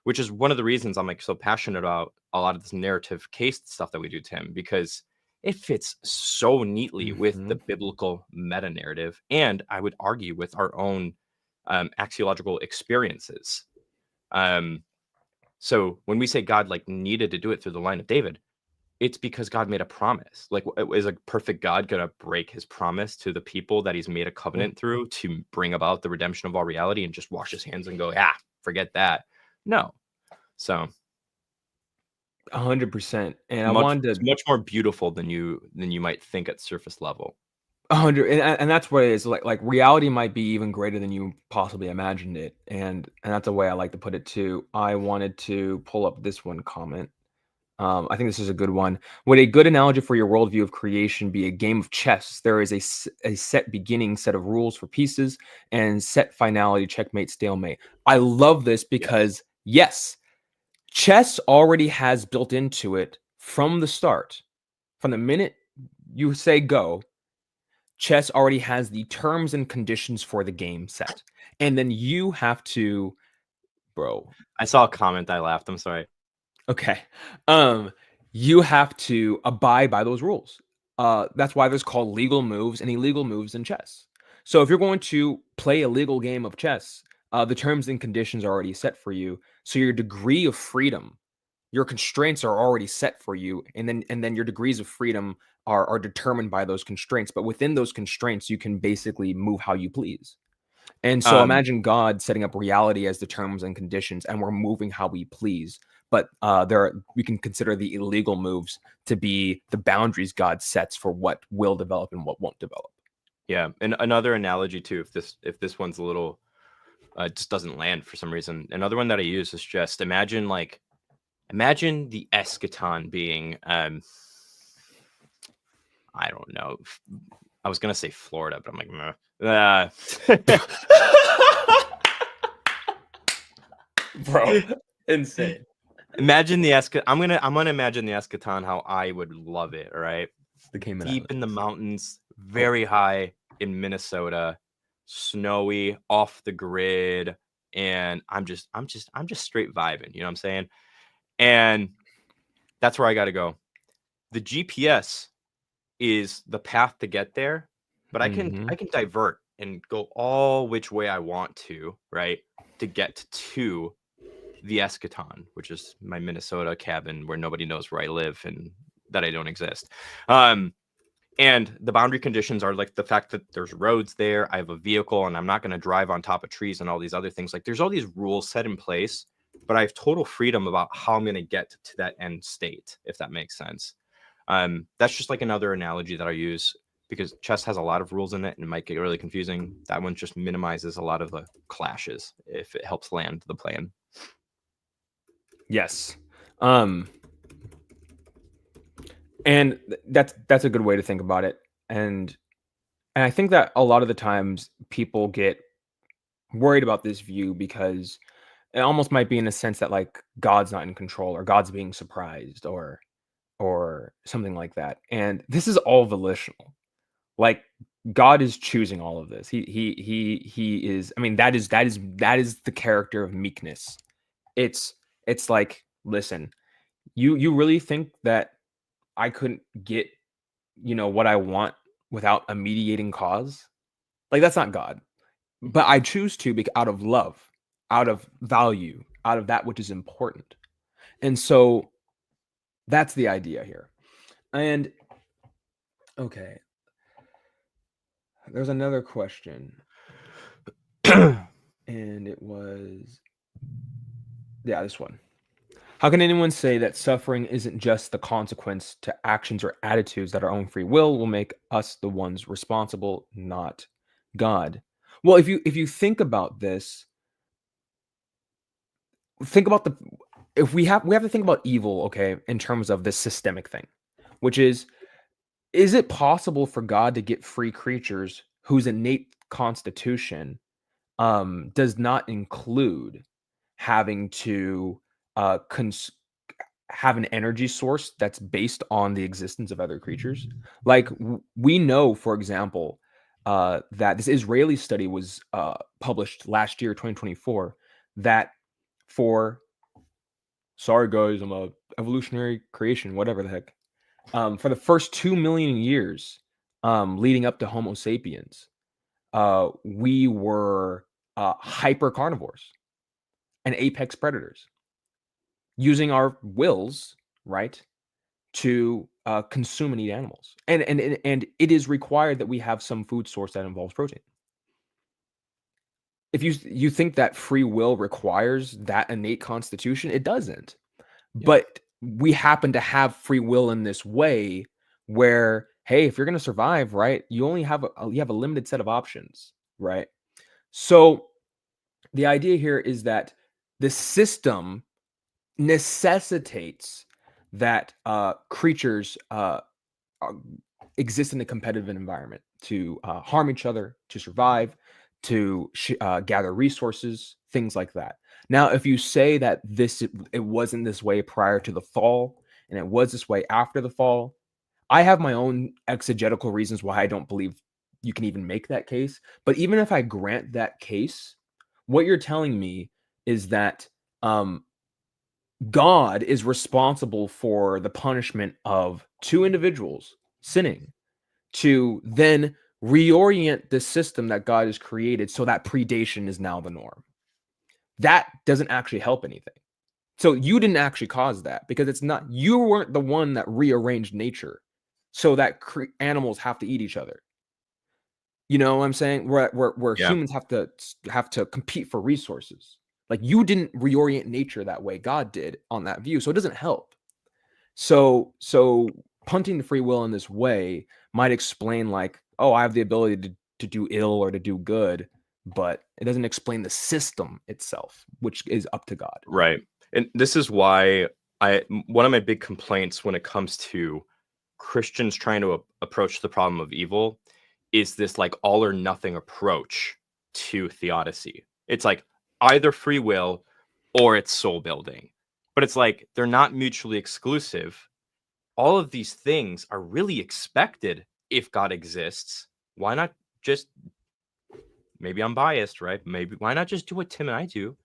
which is one of the reasons I'm so passionate about a lot of this narrative case stuff that we do, Tim, because it fits so neatly with the biblical meta narrative, and I would argue with our own axiological experiences. So when we say God needed to do it through the line of David, it's because God made a promise. Is a perfect God gonna break his promise to the people that he's made a covenant through to bring about the redemption of all reality and just wash his hands and go, forget that? No. So 100%. And it's much more beautiful than you might think at surface level. 100, and that's what it is. Like reality might be even greater than you possibly imagined it, and that's the way I like to put it too. I wanted to pull up this one comment. I think this is a good one. Would a good analogy for your worldview of creation be a game of chess? There is a set beginning set of rules for pieces and set finality, checkmate, stalemate. I love this because yes, chess already has built into it from the start, from the minute you say go. Chess already has the terms and conditions for the game set. And then you have to, bro. I saw a comment. I laughed. I'm sorry. Okay. You have to abide by those rules. That's why there's called legal moves and illegal moves in chess. So if you're going to play a legal game of chess, the terms and conditions are already set for you. So your degree of freedom, your constraints are already set for you, and then your degrees of freedom are determined by those constraints. But within those constraints, you can basically move how you please. And so imagine God setting up reality as the terms and conditions, and we're moving how we please. But we can consider the illegal moves to be the boundaries God sets for what will develop and what won't develop. Yeah, and another analogy too, if this one's a little just doesn't land for some reason. Another one that I use is just imagine the eschaton being I don't know. I was gonna say Florida, but I'm like, meh. Bro, insane. Imagine the eschaton. I'm gonna imagine the eschaton how I would love it. All right, The Cayman deep in the mountains, very high in Minnesota, snowy, off the grid, and I'm just straight vibing. You know what I'm saying? And that's where I got to go. The GPS is the path to get there, but I can divert and go all which way I want to, right, to get to the eschaton, which is my Minnesota cabin where nobody knows where I live and that I don't exist. And the boundary conditions are like the fact that there's roads there, I have a vehicle, and I'm not going to drive on top of trees and all these other things. Like there's all these rules set in place, but I have total freedom about how I'm going to get to that end state, if that makes sense. That's just like another analogy that I use because chess has a lot of rules in it and it might get really confusing. That one just minimizes a lot of the clashes if it helps land the plan. Yes. And that's a good way to think about it. And I think that a lot of the times people get worried about this view because it almost might be in a sense that like God's not in control or God's being surprised or something like that. And this is all volitional. Like God is choosing all of this. He is, I mean, that is the character of meekness. It's like, listen, you really think that I couldn't get, what I want without a mediating cause? Like that's not God. But I choose to out of love, out of value, out of that which is important. And so that's the idea here. And okay. There's another question. And it was this one. How can anyone say that suffering isn't just the consequence to actions or attitudes that our own free will make us the ones responsible, not God? Well, if you think about this, we have to think about evil, okay, in terms of this systemic thing, which is it possible for God to get free creatures whose innate constitution does not include having to have an energy source that's based on the existence of other creatures? Like we know, for example, that this Israeli study was published last year, 2024, that sorry guys, I'm a evolutionary creation, whatever the heck. For the first 2 million years leading up to Homo sapiens, we were hyper carnivores and apex predators, using our wills, right, to consume and eat animals. And it is required that we have some food source that involves protein. If you think that free will requires that innate constitution, it doesn't. Yeah. But we happen to have free will in this way where, hey, if you're going to survive, right, you only have a limited set of options, right? So the idea here is that the system necessitates that creatures exist in a competitive environment to harm each other, to survive, to gather resources, things like that. Now, if you say that it wasn't this way prior to the fall and it was this way after the fall, I have my own exegetical reasons why I don't believe you can even make that case. But even if I grant that case, what you're telling me is that God is responsible for the punishment of two individuals sinning, to then reorient the system that God has created so that predation is now the norm. That doesn't actually help anything. So you didn't actually cause that, because it's not, you weren't the one that rearranged nature so that animals have to eat each other. You know what I'm saying? Where Yeah. humans have to compete for resources. Like, you didn't reorient nature that way. God did on that view. So it doesn't help. So punting the free will in this way might explain, like, oh, I have the ability to do ill or to do good, but it doesn't explain the system itself, which is up to God. Right. And this is why one of my big complaints when it comes to Christians trying to approach the problem of evil is this like all or nothing approach to theodicy. It's like either free will or it's soul building. But it's like they're not mutually exclusive. All of these things are really expected if God exists. Why not just, maybe I'm biased, right? Maybe why not just do what Tim and I do?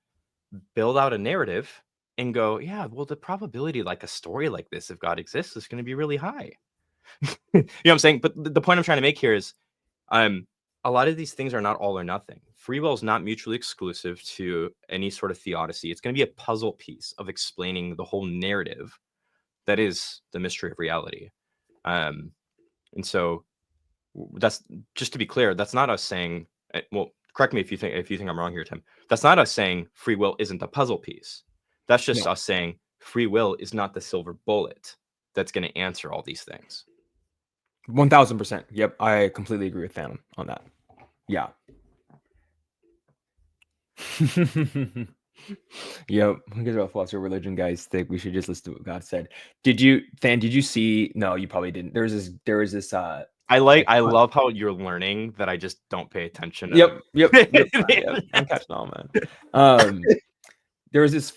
Build out a narrative and go, yeah, well, the probability like a story like this, if God exists, is going to be really high. You know what I'm saying? But the point I'm trying to make here is a lot of these things are not all or nothing. Free will is not mutually exclusive to any sort of theodicy. It's going to be a puzzle piece of explaining the whole narrative that is the mystery of reality. And so that's, just to be clear, that's not us saying, well, correct me if you think I'm wrong here, Tim. That's not us saying free will isn't a puzzle piece. That's just us saying free will is not the silver bullet that's going to answer all these things. 1000%. Yep, I completely agree with Phantom on that. Yeah. Yep. Who cares about philosophy or religion, guys? Think we should just listen to what God said. Did you see? No, you probably didn't. There was this. I love how you're learning that I just don't pay attention. Yep. I'm catching on, man. There was this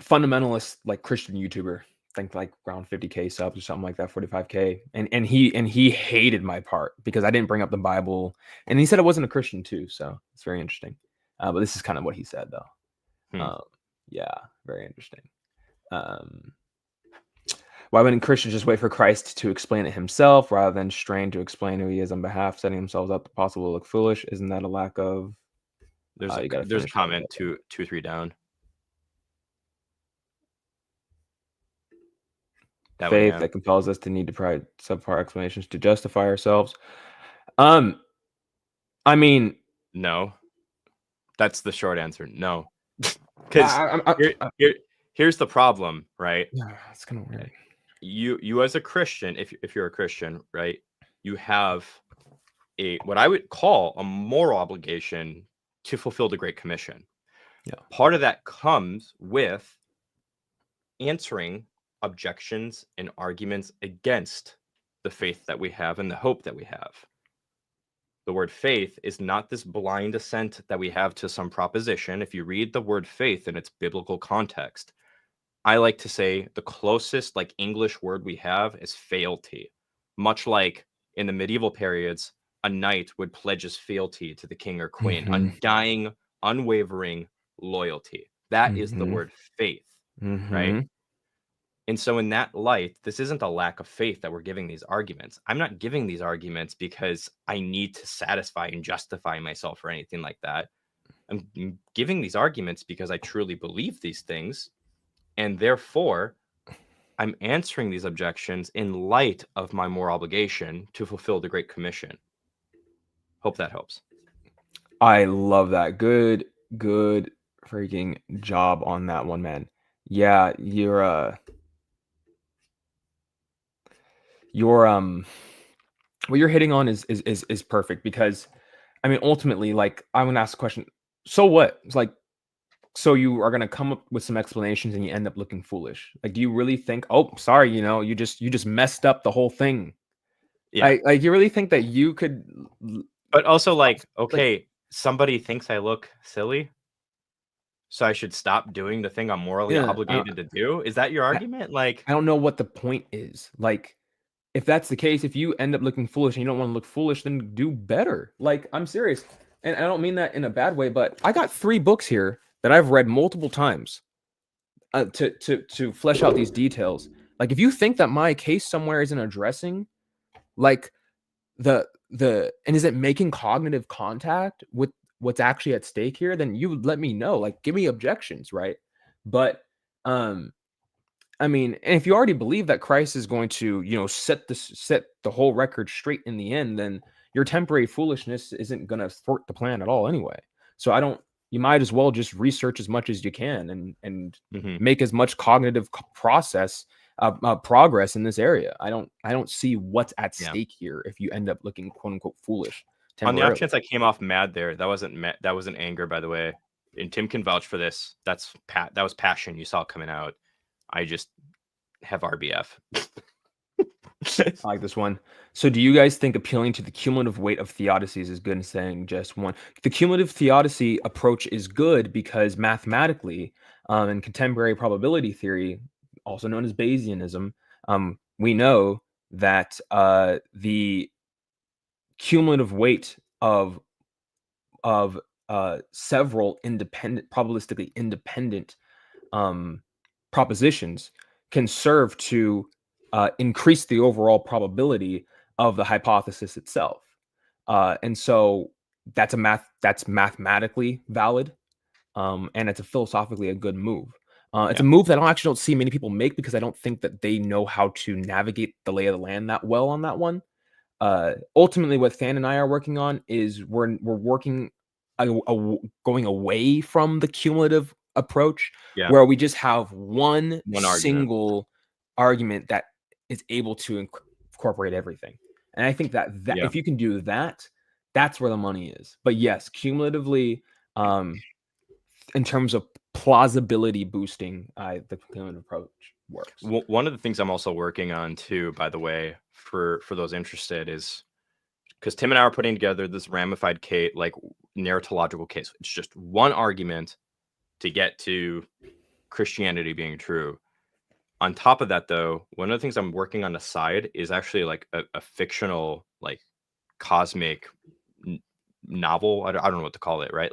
fundamentalist, like, Christian YouTuber, I think like around 50K subs or something like that, 45K, and he hated my part because I didn't bring up the Bible, and he said I wasn't a Christian too. So it's very interesting. But this is kind of what he said, though. Yeah, very interesting. Why wouldn't Christians just wait for Christ to explain it himself rather than strain to explain who he is on behalf, setting themselves up to possibly look foolish? Isn't that a lack of? There's a comment 2 or 3 down. Faith that compels us to need to provide subpar explanations to justify ourselves. I mean, no. That's the short answer. No. Because here's the problem, right? Yeah, it's kind of weird. You as a Christian, if you're a Christian, right, you have what I would call a moral obligation to fulfill the Great Commission. Yeah. Part of that comes with answering objections and arguments against the faith that we have and the hope that we have. The word faith is not this blind assent that we have to some proposition. If you read the word faith in its biblical context, I like to say the closest like English word we have is fealty. Much like in the medieval periods, a knight would pledge his fealty to the king or queen, undying, unwavering loyalty. That is the word faith, right? And so in that light, this isn't a lack of faith that we're giving these arguments. I'm not giving these arguments because I need to satisfy and justify myself or anything like that. I'm giving these arguments because I truly believe these things. And therefore, I'm answering these objections in light of my moral obligation to fulfill the Great Commission. Hope that helps. I love that. Good freaking job on that one, man. Yeah, what you're hitting on is perfect, because I mean, ultimately, like, I'm gonna ask the question, so what? It's like, so you are gonna come up with some explanations and you end up looking foolish. Like, do you really think, oh, sorry, you just messed up the whole thing? Yeah. Like, you really think that you could? But also, like, okay, somebody thinks I look silly, so I should stop doing the thing I'm morally obligated to do? Is that your argument? Like, I don't know what the point is. Like, if that's the case, if you end up looking foolish and you don't want to look foolish, then do better. Like, I'm serious. And I don't mean that in a bad way, but I got 3 books here that I've read multiple times to flesh out these details. Like, if you think that my case somewhere isn't addressing Like and is it making cognitive contact with what's actually at stake here? Then you would let me know, like give me objections, right? But I mean, and if you already believe that Christ is going to, set the whole record straight in the end, then your temporary foolishness isn't going to thwart the plan at all anyway. So you might as well just research as much as you can and make as much cognitive progress in this area. I don't see what's at stake here if you end up looking quote unquote foolish. On the off chance I came off mad there, that wasn't anger, by the way. And Tim can vouch for this. That was passion. You saw it coming out. I just have RBF. I like this one. So do you guys think appealing to the cumulative weight of theodicies is good in saying just one? The cumulative theodicy approach is good because mathematically, in contemporary probability theory, also known as Bayesianism, we know that the cumulative weight of several probabilistically independent propositions can serve to increase the overall probability of the hypothesis itself, and so that's mathematically valid, and it's philosophically a good move. It's a move that I actually don't see many people make because I don't think that they know how to navigate the lay of the land that well on that one. Ultimately, what Than and I are working on is we're working going away from the cumulative approach, where we just have one single argument that is able to incorporate everything. And I think that if you can do that, that's where the money is. But yes, cumulatively, in terms of plausibility boosting, the cumulative approach works. One of the things I'm also working on too, by the way, for those interested, is because Tim and I are putting together this ramified case, like narratological case. It's just one argument to get to Christianity being true. On top of that, though, one of the things I'm working on the side is actually like a fictional, like cosmic novel. I don't know what to call it, right?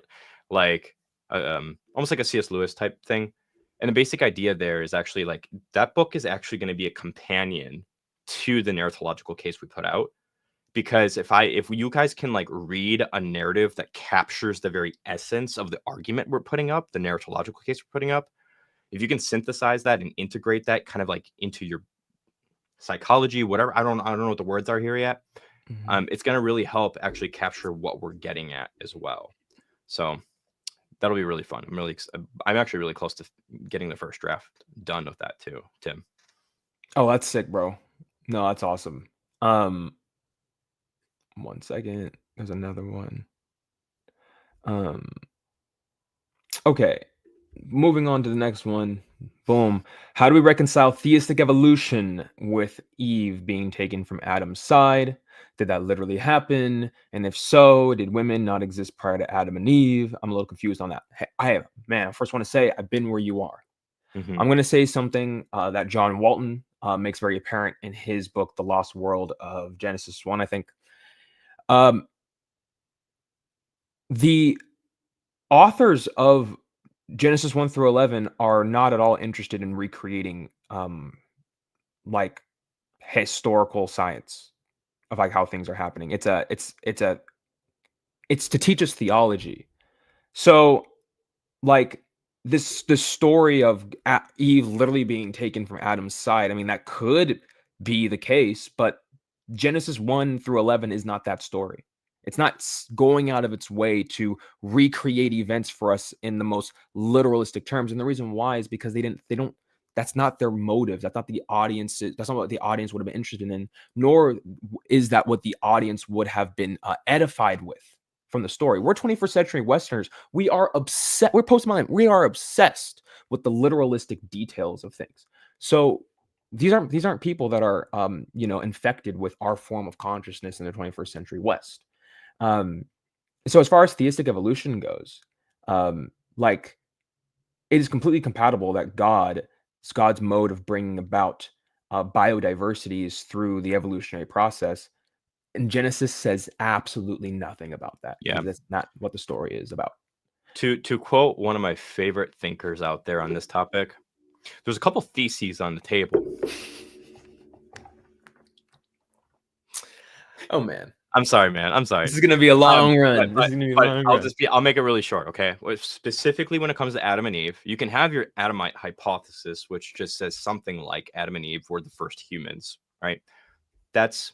Like almost like a C.S. Lewis type thing. And the basic idea there is actually like that book is actually going to be a companion to the narratological case we put out. Because if you guys can like read a narrative that captures the very essence of the argument we're putting up, the narratological case we're putting up, if you can synthesize that and integrate that kind of like into your psychology, whatever, I don't know what the words are here yet. It's going to really help actually capture what we're getting at as well. So that'll be really fun. I'm actually really close to getting the first draft done with that too, Tim. Oh, that's sick, bro. No, that's awesome. 1 second. There's another one. Okay. Moving on to the next one. Boom. How do we reconcile theistic evolution with Eve being taken from Adam's side? Did that literally happen? And if so, did women not exist prior to Adam and Eve? I'm a little confused on that. I first want to say I've been where you are. I'm going to say something that John Walton makes very apparent in his book, The Lost World of Genesis 1, I think. The authors of Genesis 1 through 11 are not at all interested in recreating like historical science of like how things are happening. It's to teach us theology. So like this story of Eve literally being taken from Adam's side, I mean, that could be the case, but Genesis 1 through 11 is not that story. It's not going out of its way to recreate events for us in the most literalistic terms. And the reason why is because that's not their motive. That's not that's not what the audience would have been interested in, nor is that what the audience would have been edified with from the story. We're 21st century Westerners. We are obsessed. We're postmodern. We are obsessed with the literalistic details of things. So these aren't people that are infected with our form of consciousness in the 21st century West. So as far as theistic evolution goes, like it is completely compatible that God's mode of bringing about biodiversity is through the evolutionary process. And Genesis says absolutely nothing about that. Yeah, that's not what the story is about. To quote one of my favorite thinkers out there on this topic, there's a couple theses on the table. Oh man, I'm sorry, man. I'm sorry. this is gonna be a long run. This is gonna be a long run. I'll make it really short, okay? Specifically when it comes to Adam and Eve, you can have your Adamite hypothesis, which just says something like Adam and Eve were the first humans, right? That's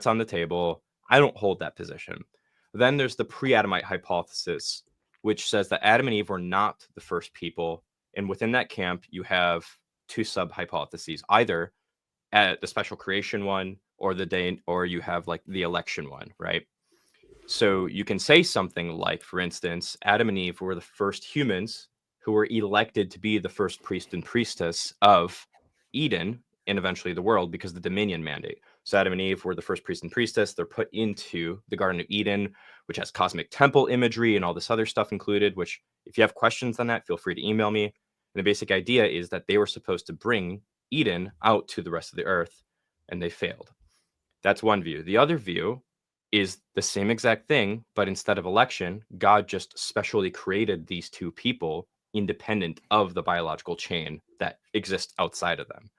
on the table. I don't hold that position. Then there's the pre-Adamite hypothesis, which says that Adam and Eve were not the first people, and within that camp, you have two sub-hypotheses: either at the special creation one, or you have like the election one, right? So you can say something like, for instance, Adam and Eve were the first humans who were elected to be the first priest and priestess of Eden and eventually the world because of the dominion mandate. So Adam and Eve were the first priest and priestess. They're put into the Garden of Eden, which has cosmic temple imagery and all this other stuff included, which if you have questions on that, feel free to email me. And the basic idea is that they were supposed to bring Eden out to the rest of the earth, and they failed. That's one view. The other view is the same exact thing, but instead of election, God just specially created these two people independent of the biological chain that exists outside of them.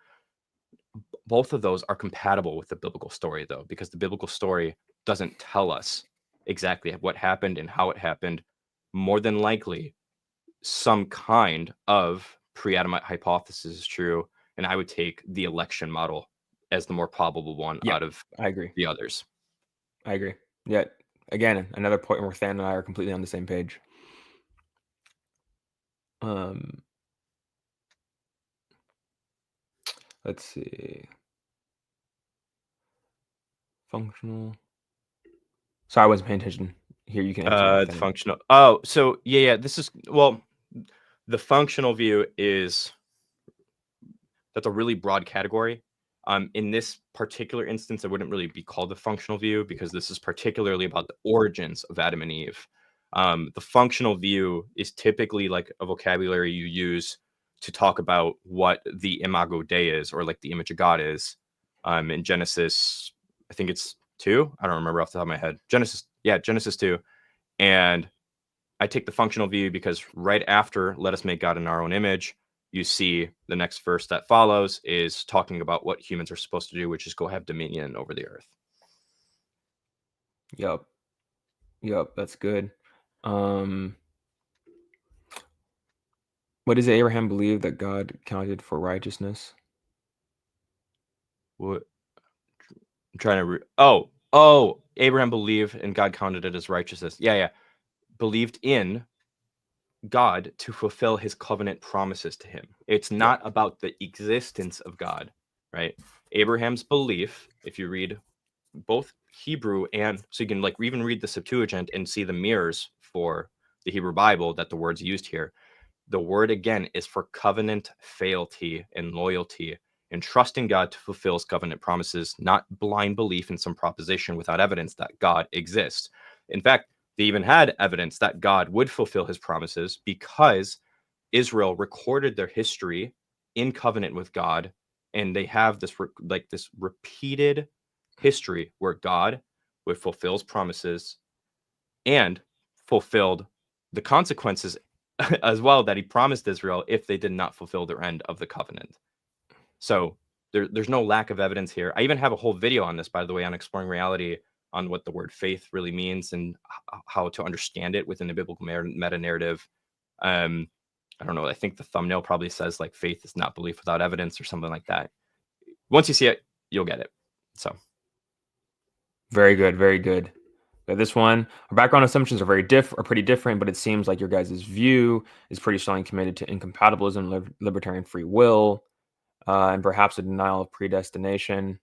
Both of those are compatible with the biblical story, though, because the biblical story doesn't tell us exactly what happened and how it happened. More than likely, some kind of pre-Adamite hypothesis is true, and I would take the election model as the more probable one out of I agree. the others. I agree. Yeah. Again, another point where Than and I are completely on the same page. Let's see. Functional. Sorry, I wasn't paying attention. Here, you can answer. The functional. Oh, so yeah. This is the functional view is that's a really broad category. In this particular instance, it wouldn't really be called the functional view because this is particularly about the origins of Adam and Eve. The functional view is typically like a vocabulary you use to talk about what the imago Dei is, or like the image of God is. In Genesis, I think it's 2. I don't remember off the top of my head. Genesis 2. And I take the functional view because right after "let us make God in our own image," you see the next verse that follows is talking about what humans are supposed to do, which is go have dominion over the earth. Yep. That's good. What does Abraham believe that God counted for righteousness? What? I'm trying to. Abraham believed and God counted it as righteousness. Yeah. Believed in God to fulfill his covenant promises to him. It's not about the existence of God, right? Abraham's belief, if you read both Hebrew and so you can like even read the Septuagint and see the mirrors for the Hebrew Bible that the word's used here. The word again is for covenant fealty and loyalty and trusting God to fulfill his covenant promises, not blind belief in some proposition without evidence that God exists. In fact, they even had evidence that God would fulfill his promises because Israel recorded their history in covenant with God, and they have this this repeated history where God would fulfill his promises and fulfilled the consequences as well that he promised Israel if they did not fulfill their end of the covenant. So there's no lack of evidence here. I even have a whole video on this, by the way, on exploring reality, on what the word faith really means and how to understand it within the biblical meta narrative. I don't know. I think the thumbnail probably says like faith is not belief without evidence or something like that. Once you see it, you'll get it. So very good, very good. This one, our background assumptions are pretty different, but it seems like your guys' view is pretty strongly committed to incompatibilism, libertarian free will, and perhaps a denial of predestination.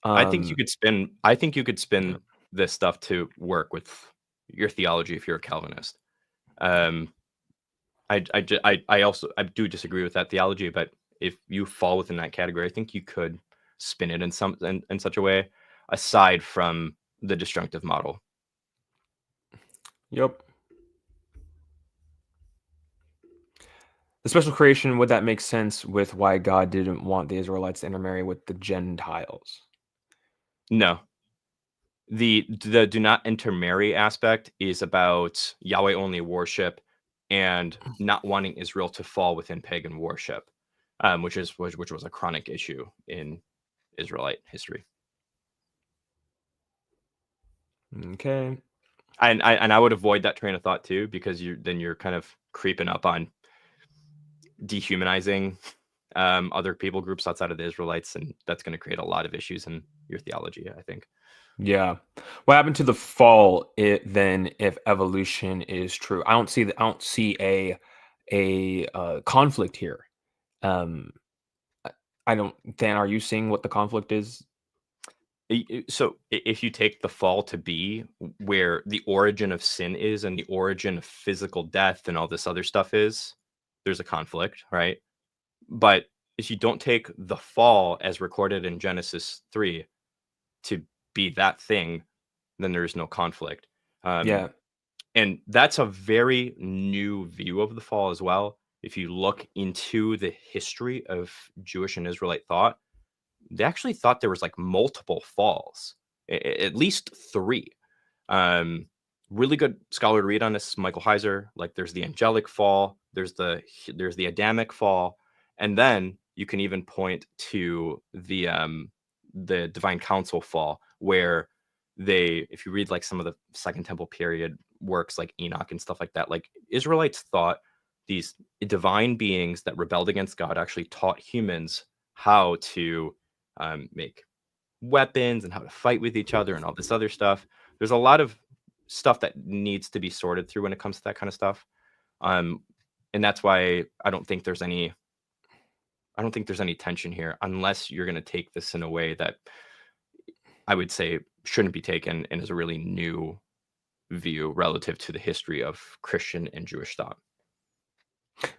I think you could spin this stuff to work with your theology if you're a Calvinist. I do disagree with that theology, but if you fall within that category, I think you could spin it in such a way, aside from the disjunctive model. Yep. The special creation, would that make sense with why God didn't want the Israelites to intermarry with the Gentiles? No. The do not intermarry aspect is about Yahweh only worship and not wanting Israel to fall within pagan worship, which was a chronic issue in Israelite history. Okay. And I would avoid that train of thought too, because you're kind of creeping up on dehumanizing other people groups outside of the Israelites, and that's going to create a lot of issues in your theology, I think. Yeah. What happened to the fall then if evolution is true? I don't see a conflict here. Um I don't. Dan, are you seeing what the conflict is? So if you take the fall to be where the origin of sin is and the origin of physical death and all this other stuff is, there's a conflict, right? But if you don't take the fall as recorded in Genesis 3 to be that thing, then there is no conflict. Yeah. And that's a very new view of the fall as well. If you look into the history of Jewish and Israelite thought, they actually thought there was like multiple falls, at least 3. Really good scholar to read on this, Michael Heiser. Like, there's the angelic fall, there's the Adamic fall, and then you can even point to the divine council fall, where if you read like some of the Second Temple period works like Enoch and stuff like that, like Israelites thought these divine beings that rebelled against God actually taught humans how to make weapons and how to fight with each other and all this other stuff. There's a lot of stuff that needs to be sorted through when it comes to that kind of stuff. And that's why I don't think there's any tension here, unless you're going to take this in a way that I would say shouldn't be taken and is a really new view relative to the history of Christian and Jewish thought.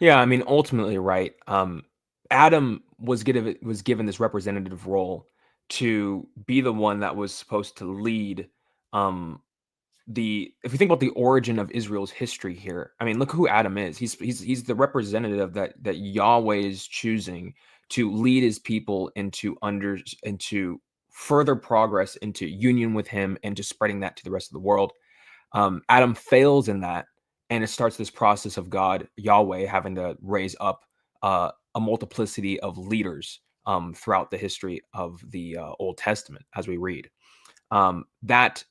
Yeah, I mean, ultimately, right? Adam was given this representative role to be the one that was supposed to lead. If you think about the origin of Israel's history here, I mean, look who Adam is. He's the representative that Yahweh is choosing to lead his people into further progress, into union with Him, and to spreading that to the rest of the world. Adam fails in that, and it starts this process of God, Yahweh, having to raise up a multiplicity of leaders throughout the history of the Old Testament, as we read. That's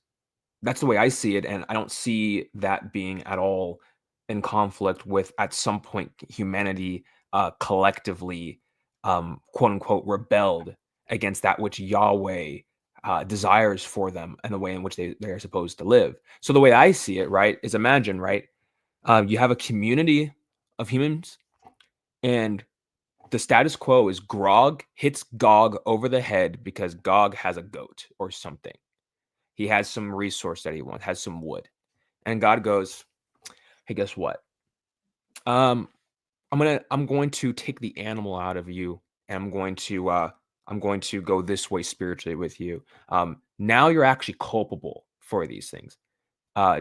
the way I see it, and I don't see that being at all in conflict with, at some point, humanity collectively, quote unquote, rebelled against that which Yahweh desires for them and the way in which they are supposed to live. So the way I see it, right, is imagine, right, you have a community of humans, and the status quo is Grog hits Gog over the head because Gog has a goat or something. He has some resource that he wants, has some wood. And God goes, hey, guess what? I'm going to take the animal out of you, and I'm going to go this way spiritually with you. Now you're actually culpable for these things.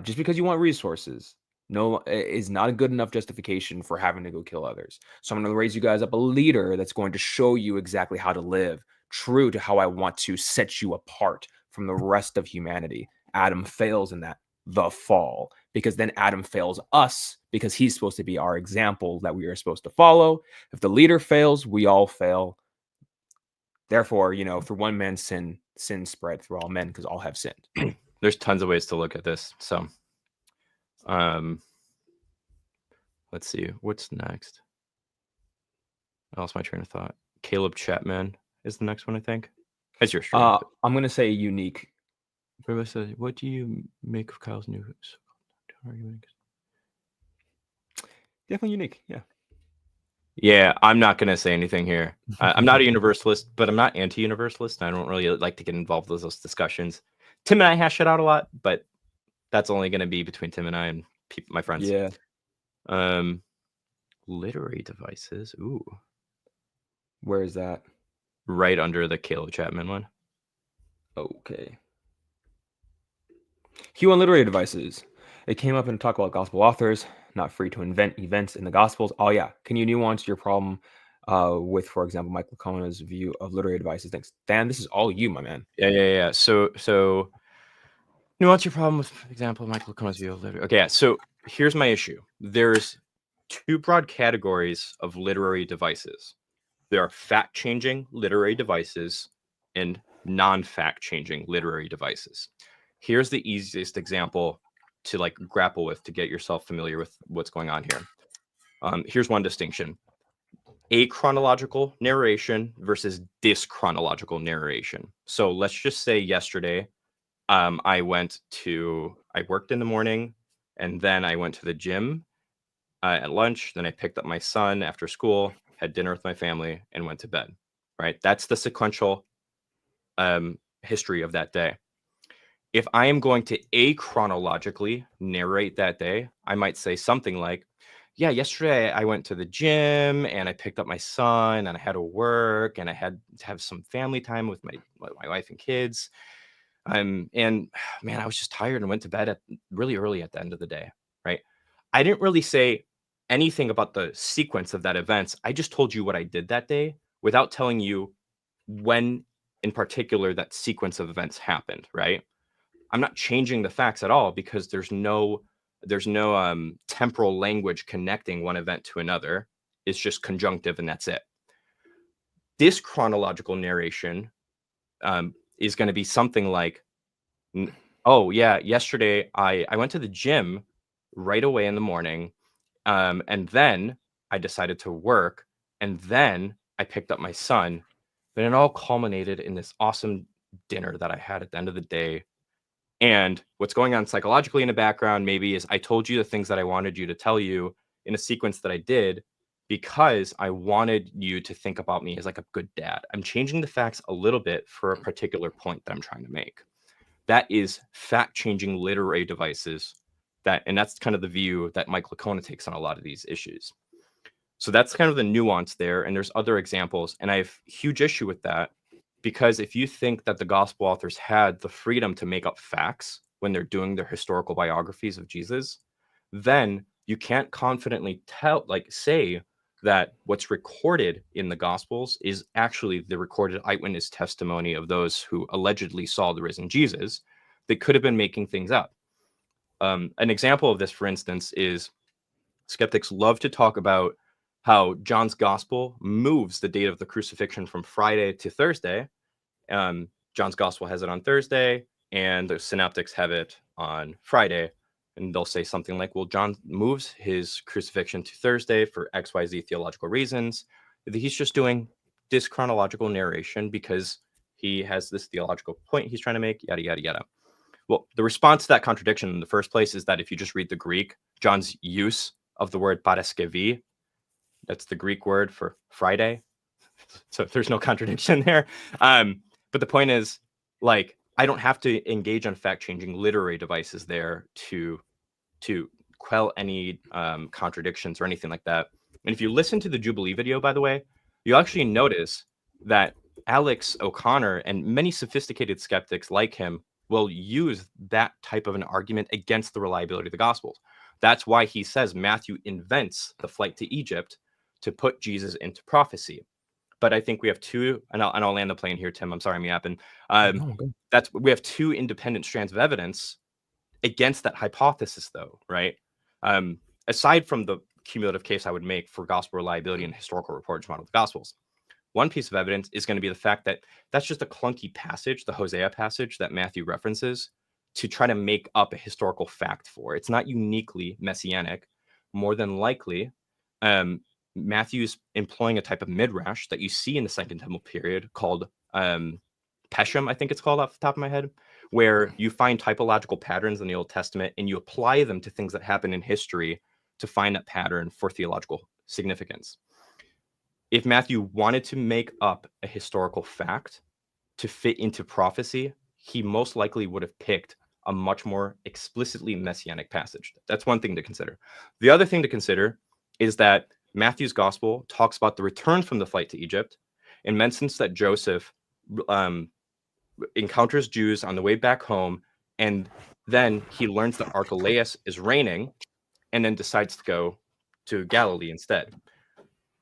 Just because you want resources is not a good enough justification for having to go kill others. So I'm going to raise you guys up a leader that's going to show you exactly how to live true to how I want to set you apart from the rest of humanity. Adam fails in that, the fall, because then Adam fails us, because he's supposed to be our example that we are supposed to follow. If the leader fails, we all fail. Therefore, through one man's sin spread through all men because all have sinned. There's tons of ways to look at this. So, let's see. What's next? I lost my train of thought. Caleb Chapman is the next one, I think. That's your stream. I'm going to say unique. What do you make of Kyle's news? Definitely unique. Yeah. Yeah, I'm not going to say anything here. I'm not a universalist, but I'm not anti-universalist. I don't really like to get involved with those discussions. Tim and I hash it out a lot, but that's only going to be between Tim and I and my friends. Yeah. Literary devices. Ooh. Where is that? Right under the Caleb Chapman one. Okay. Hugh on literary devices. It came up and talked about gospel authors not free to invent events in the gospels. Oh yeah. Can you nuance your problem with, for example, Michael Kona's view of literary devices? Thanks, Dan. This is all you, my man. Yeah. So nuance your problem with, for example, Michael Kona's view of literary. Okay, yeah. So here's my issue. There's 2 broad categories of literary devices. There are fact-changing literary devices and non-fact-changing literary devices. Here's the easiest example to like grapple with to get yourself familiar with what's going on here. Here's one distinction: achronological narration versus dyschronological narration. So let's just say yesterday, I worked in the morning, and then I went to the gym at lunch. Then I picked up my son after school, had dinner with my family, and went to bed. Right? That's the sequential history of that day. If I am going to achronologically narrate that day, I might say something like, yeah, yesterday I went to the gym and I picked up my son and I had to work and I had to have some family time with my wife and kids. And man, I was just tired and went to bed really early at the end of the day, right? I didn't really say anything about the sequence of that events. I just told you what I did that day without telling you when in particular that sequence of events happened, right? I'm not changing the facts at all because there's no temporal language connecting one event to another. It's just conjunctive and that's it. This chronological narration is going to be something like, oh yeah, yesterday I went to the gym right away in the morning, and then I decided to work, and then I picked up my son. But it all culminated in this awesome dinner that I had at the end of the day. And what's going on psychologically in the background maybe is I told you the things that I wanted you to tell you in a sequence that I did because I wanted you to think about me as like a good dad. I'm changing the facts a little bit for a particular point that I'm trying to make. That is fact-changing literary devices and that's kind of the view that Mike Licona takes on a lot of these issues. So that's kind of the nuance there. And there's other examples. And I have huge issue with that because if you think that the gospel authors had the freedom to make up facts when they're doing their historical biographies of Jesus, then you can't confidently say that what's recorded in the gospels is actually the recorded eyewitness testimony of those who allegedly saw the risen Jesus. They could have been making things up. An example of this, for instance, is skeptics love to talk about how John's gospel moves the date of the crucifixion from Friday to Thursday. John's gospel has it on Thursday, and the synoptics have it on Friday. And they'll say something like, well, John moves his crucifixion to Thursday for XYZ theological reasons. He's just doing this chronological narration because he has this theological point he's trying to make, yada, yada, yada. Well, the response to that contradiction in the first place is that if you just read the Greek, John's use of the word paraskevi, that's the Greek word for Friday. So there's no contradiction there. But the point is, like, I don't have to engage on fact-changing literary devices there to quell any contradictions or anything like that. And if you listen to the Jubilee video, by the way, you'll actually notice that Alex O'Connor and many sophisticated skeptics like him will use that type of an argument against the reliability of the Gospels. That's why he says Matthew invents the flight to Egypt to put Jesus into prophecy. But I think we have two, and I'll land the plane here, Tim. I'm sorry, I'm yapping. We have two independent strands of evidence against that hypothesis, though, right? Aside from the cumulative case I would make for gospel reliability and historical reportage model of the Gospels, one piece of evidence is going to be the fact that that's just a clunky passage, the Hosea passage that Matthew references, to try to make up a historical fact for. It's not uniquely messianic. More than likely, Matthew's employing a type of midrash that you see in the Second Temple period called Peshem, I think it's called off the top of my head, where you find typological patterns in the Old Testament and you apply them to things that happen in history to find that pattern for theological significance. If Matthew wanted to make up a historical fact to fit into prophecy, he most likely would have picked a much more explicitly messianic passage. That's one thing to consider. The other thing to consider is that Matthew's gospel talks about the return from the flight to Egypt and mentions that Joseph encounters Jews on the way back home, and then he learns that Archelaus is reigning and then decides to go to Galilee instead.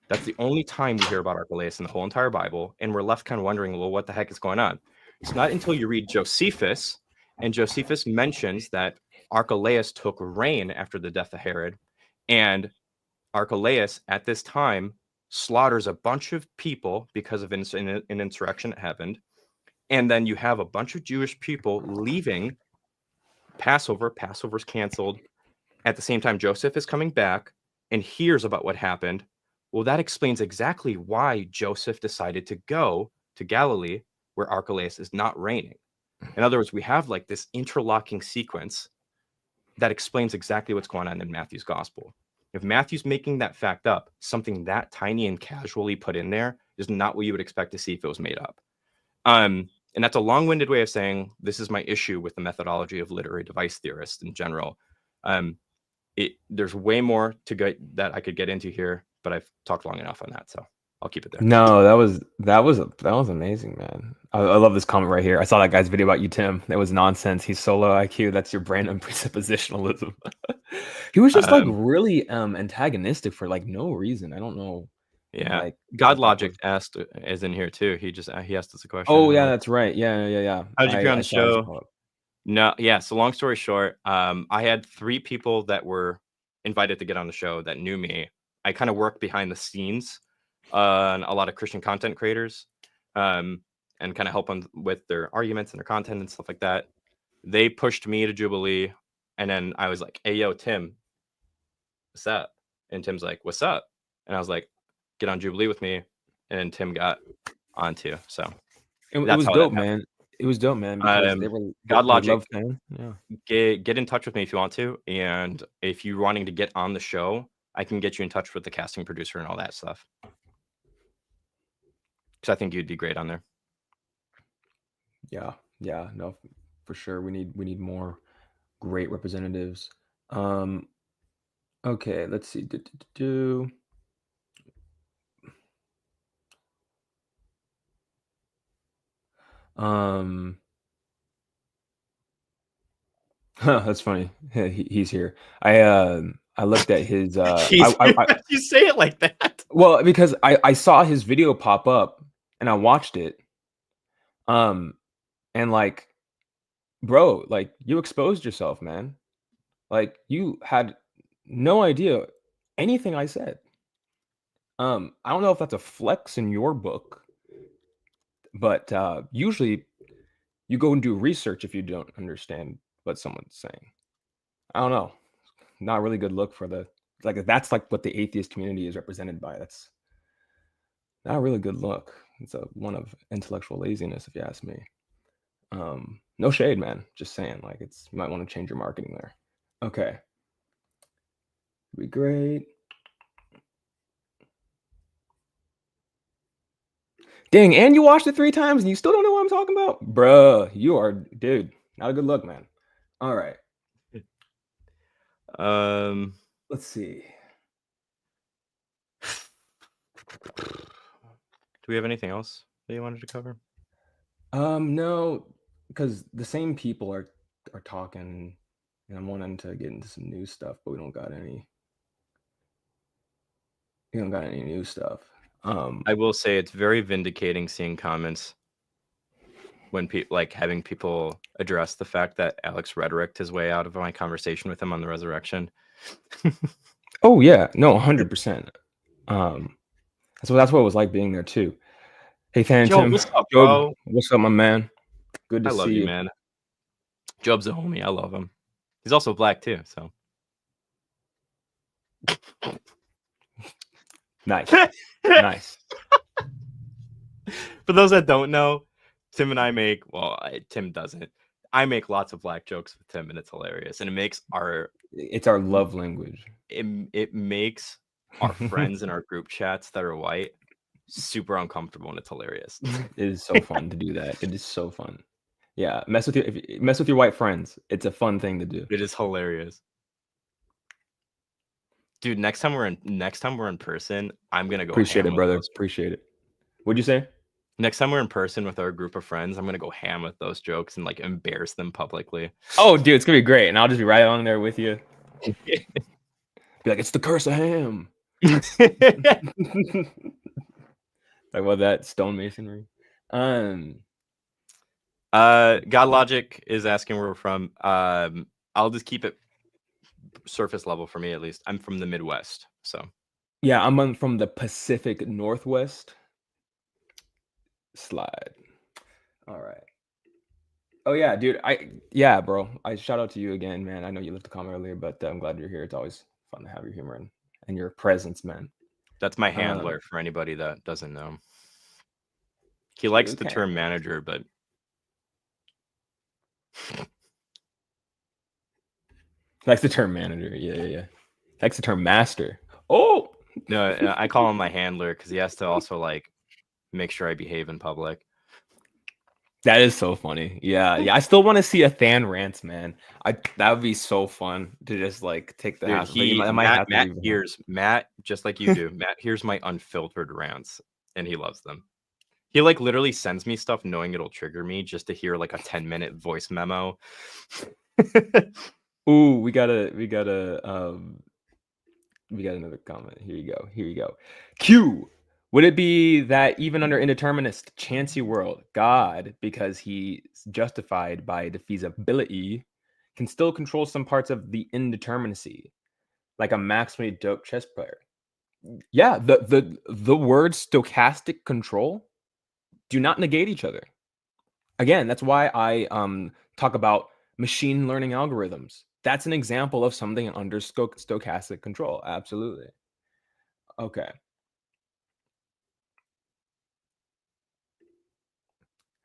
That's the only time we hear about Archelaus in the whole entire Bible, and we're left kind of wondering, well, what the heck is going on? It's not until you read Josephus, and Josephus mentions that Archelaus took reign after the death of Herod, and Archelaus at this time slaughters a bunch of people because of an insurrection that happened, and then you have a bunch of Jewish people leaving Passover's canceled. At the same time, Joseph is coming back and hears about what happened. Well, that explains exactly why Joseph decided to go to Galilee, where Archelaus is not reigning. In other words, we have like this interlocking sequence that explains exactly what's going on in Matthew's gospel. If Matthew's making that fact up, something that tiny and casually put in there is not what you would expect to see if it was made up. And that's a long-winded way of saying this is my issue with the methodology of literary device theorists in general. There's way more to get that I could get into here, but I've talked long enough on that, so I'll keep it there. No, that was amazing, man. I love this comment right here. I saw that guy's video about you, Tim. That was nonsense. He's so low IQ. That's your brand of presuppositionalism. He was just like really antagonistic for like no reason. I don't know. Yeah, Like God Logic is in here too. He asked us a question. Oh yeah, that's right. Yeah. How'd you appear on the show? No, yeah. So long story short, I had 3 people that were invited to get on the show that knew me. I kind of worked behind the scenes on a lot of Christian content creators, and kind of help them with their arguments and their content and stuff like that. They pushed me to Jubilee, and then I was like, "Hey, yo, Tim, what's up?" And Tim's like, "What's up?" And I was like, "Get on Jubilee with me," and then Tim got on too. So it was dope, man. It was dope, man. Because they were God Logic. Yeah. Get in touch with me if you want to, and if you're wanting to get on the show, I can get you in touch with the casting producer and all that stuff. Because I think you'd be great on there. Yeah, no, for sure. We need more great representatives. Okay, let's see. That's funny. He's here. I looked at his You say it like that. Well, because I saw his video pop up and I watched it. And like, bro, like you exposed yourself, man. Like you had no idea anything I said. I don't know if that's a flex in your book, but usually you go and do research if you don't understand what someone's saying. I don't know. Not a really good look for that's like what the atheist community is represented by. That's not a really good look. It's one of intellectual laziness, if you ask me. No shade, man. Just saying, like you might want to change your marketing there. Okay. Be great. Dang, and you watched it 3 times and you still don't know what I'm talking about? Bruh, you are, dude, not a good look, man. All right. Let's see. Do we have anything else that you wanted to cover? No, because the same people are talking, and I'm wanting to get into some new stuff, but we don't got any new stuff. I will say it's very vindicating seeing comments when people having people address the fact that Alex rhetoricked his way out of my conversation with him on the resurrection. Oh yeah, no, 100%. That's what it was like being there too. Hey, Phantom. What's up, bro? What's up, my man? Good to see you. I love you, man. Job's a homie. I love him. He's also black too, so. Nice. Nice. For those that don't know, Tim and I Tim doesn't. I make lots of black jokes with Tim, and it's hilarious. And it makes it's our love language. It makes our friends in our group chats that are white super uncomfortable, and it's hilarious. It is so fun to do that. It is so fun. Yeah, mess with your white friends. It's a fun thing to do. It is hilarious. Dude, next time we're in person, I'm gonna go. Appreciate it, brother. Appreciate it. What'd you say? Next time we're in person with our group of friends, I'm gonna go ham with those jokes and embarrass them publicly. Oh, dude, it's gonna be great, and I'll just be right on there with you. Be like, it's the curse of ham. Like what, that stonemasonry. God Logic is asking where we're from. I'll just keep it surface level for me, at least. I'm from the Midwest, so yeah, I'm from the Pacific Northwest. Slide. All right. Oh yeah, dude. Yeah, bro. I shout out to you again, man. I know you left a comment earlier, but I'm glad you're here. It's always fun to have your humor and your presence, man. That's my Um, handler for anybody that doesn't know. He dude, likes the okay. term manager, but Likes the term manager. Yeah. Likes the term master. Oh, no, I call him my handler because he has to also like make sure I behave in public. that is so funny. Yeah. I still want to see a Than rants, man. That would be so fun to just like take the Dude, hassle. But I might have to Matt leave him. hears Matt just like you do. Matt hears my unfiltered rants, and he loves them. He like literally sends me stuff knowing it'll trigger me just to hear like a 10-minute voice memo. Ooh, we got another comment. Here you go. Q. Would it be that even under indeterminist, chancy world, God, because he's justified by the feasibility, can still control some parts of the indeterminacy, like a maximally dope chess player? Yeah, the words stochastic control do not negate each other. Again, that's why I talk about machine learning algorithms. That's an example of something under stochastic control. Absolutely. Okay.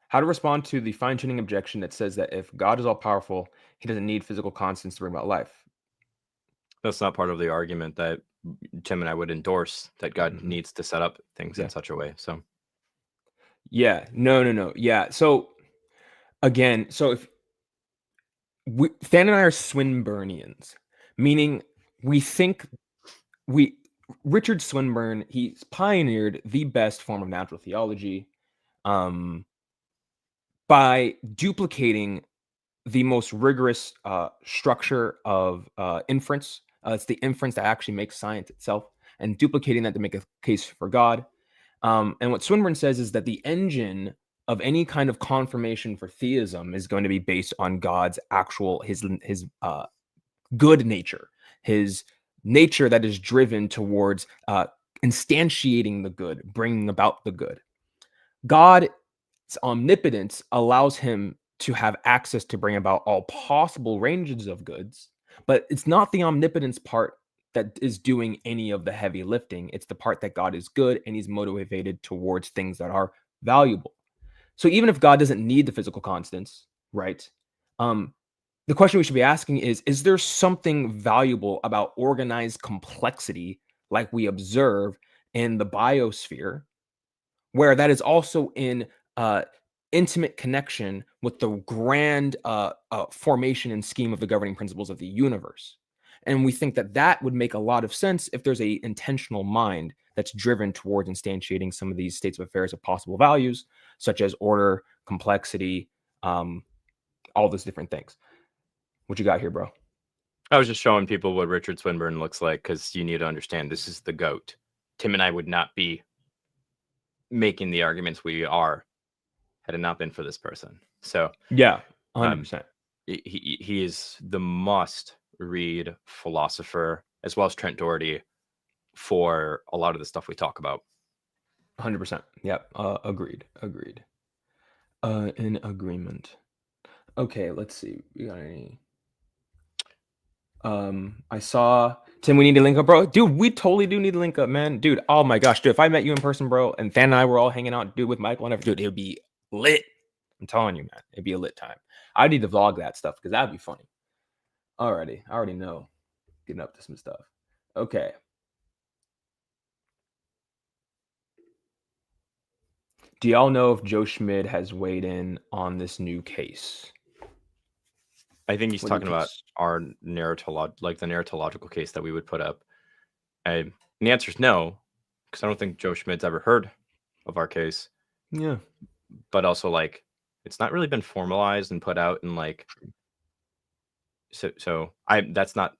How to respond to the fine-tuning objection that says that if God is all powerful, he doesn't need physical constants to bring about life. That's not part of the argument that Tim and I would endorse, that God Mhm. needs to set up things Yeah. in such a way. So Yeah. No. Yeah. So again, if Than and I are Swinburnians, meaning we think Richard Swinburne, he's pioneered the best form of natural theology by duplicating the most rigorous structure of inference. It's the inference that actually makes science itself, and duplicating that to make a case for God. And what Swinburne says is that the engine of any kind of confirmation for theism is going to be based on God's actual his good nature, his nature that is driven towards instantiating the good, bringing about the good. God's omnipotence allows him to have access to bring about all possible ranges of goods, but it's not the omnipotence part that is doing any of the heavy lifting. It's the part that God is good and he's motivated towards things that are valuable. So even if God doesn't need the physical constants, right? The question we should be asking is there something valuable about organized complexity like we observe in the biosphere, where that is also in intimate connection with the grand formation and scheme of the governing principles of the universe? And we think that that would make a lot of sense if there's a intentional mind that's driven towards instantiating some of these states of affairs of possible values, such as order, complexity, all those different things. What you got here, bro? I was just showing people what Richard Swinburne looks like because you need to understand this is the GOAT. Tim and I would not be making the arguments we are had it not been for this person. So Yeah, 100%. He is the must read philosopher, as well as Trent Doherty, for a lot of the stuff we talk about. 100%. Yep. Agreed. In agreement. Okay, let's see. We got any? I saw Tim. We need to link up, bro. Dude, we totally do need to link up, man. Dude, oh my gosh, dude. If I met you in person, bro, and Than and I were all hanging out, dude, with Michael and everything, dude, it would be lit. I'm telling you, man, it'd be a lit time. I need to vlog that stuff because that'd be funny. Alrighty, I already know. Getting up to some stuff. Okay. Do y'all know if Joe Schmid has weighed in on this new case? I think he's What do you talking about our like the narratological case that we would put up. And the answer is no, because I don't think Joe Schmid's ever heard of our case. Yeah. But also, like, it's not really been formalized and put out in like. So that's not,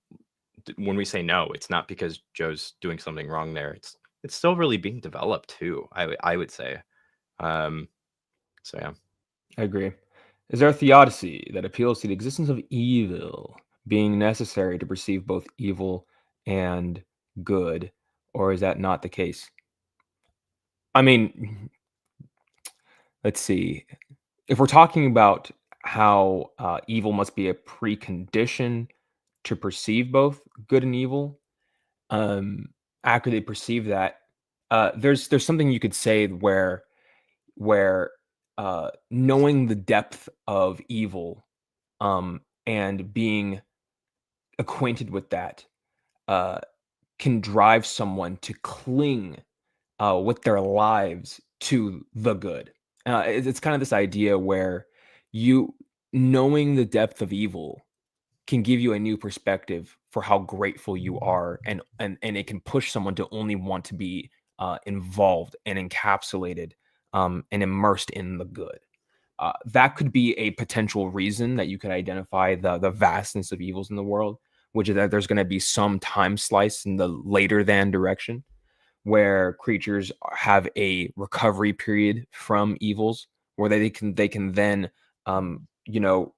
when we say no, it's not because Joe's doing something wrong there. It's still really being developed too. I would say. So yeah, I agree. Is there a theodicy that appeals to the existence of evil being necessary to perceive both evil and good, or is that not the case? I mean, let's see. If we're talking about how evil must be a precondition to perceive both good and evil. After they perceive that, there's something you could say where knowing the depth of evil, and being acquainted with that, uh, can drive someone to cling with their lives to the good. It's kind of this idea where you knowing the depth of evil can give you a new perspective for how grateful you are, and it can push someone to only want to be involved and encapsulated, and immersed in the good. That could be a potential reason that you could identify the vastness of evils in the world, which is that there's going to be some time slice in the later than direction where creatures have a recovery period from evils, where they can then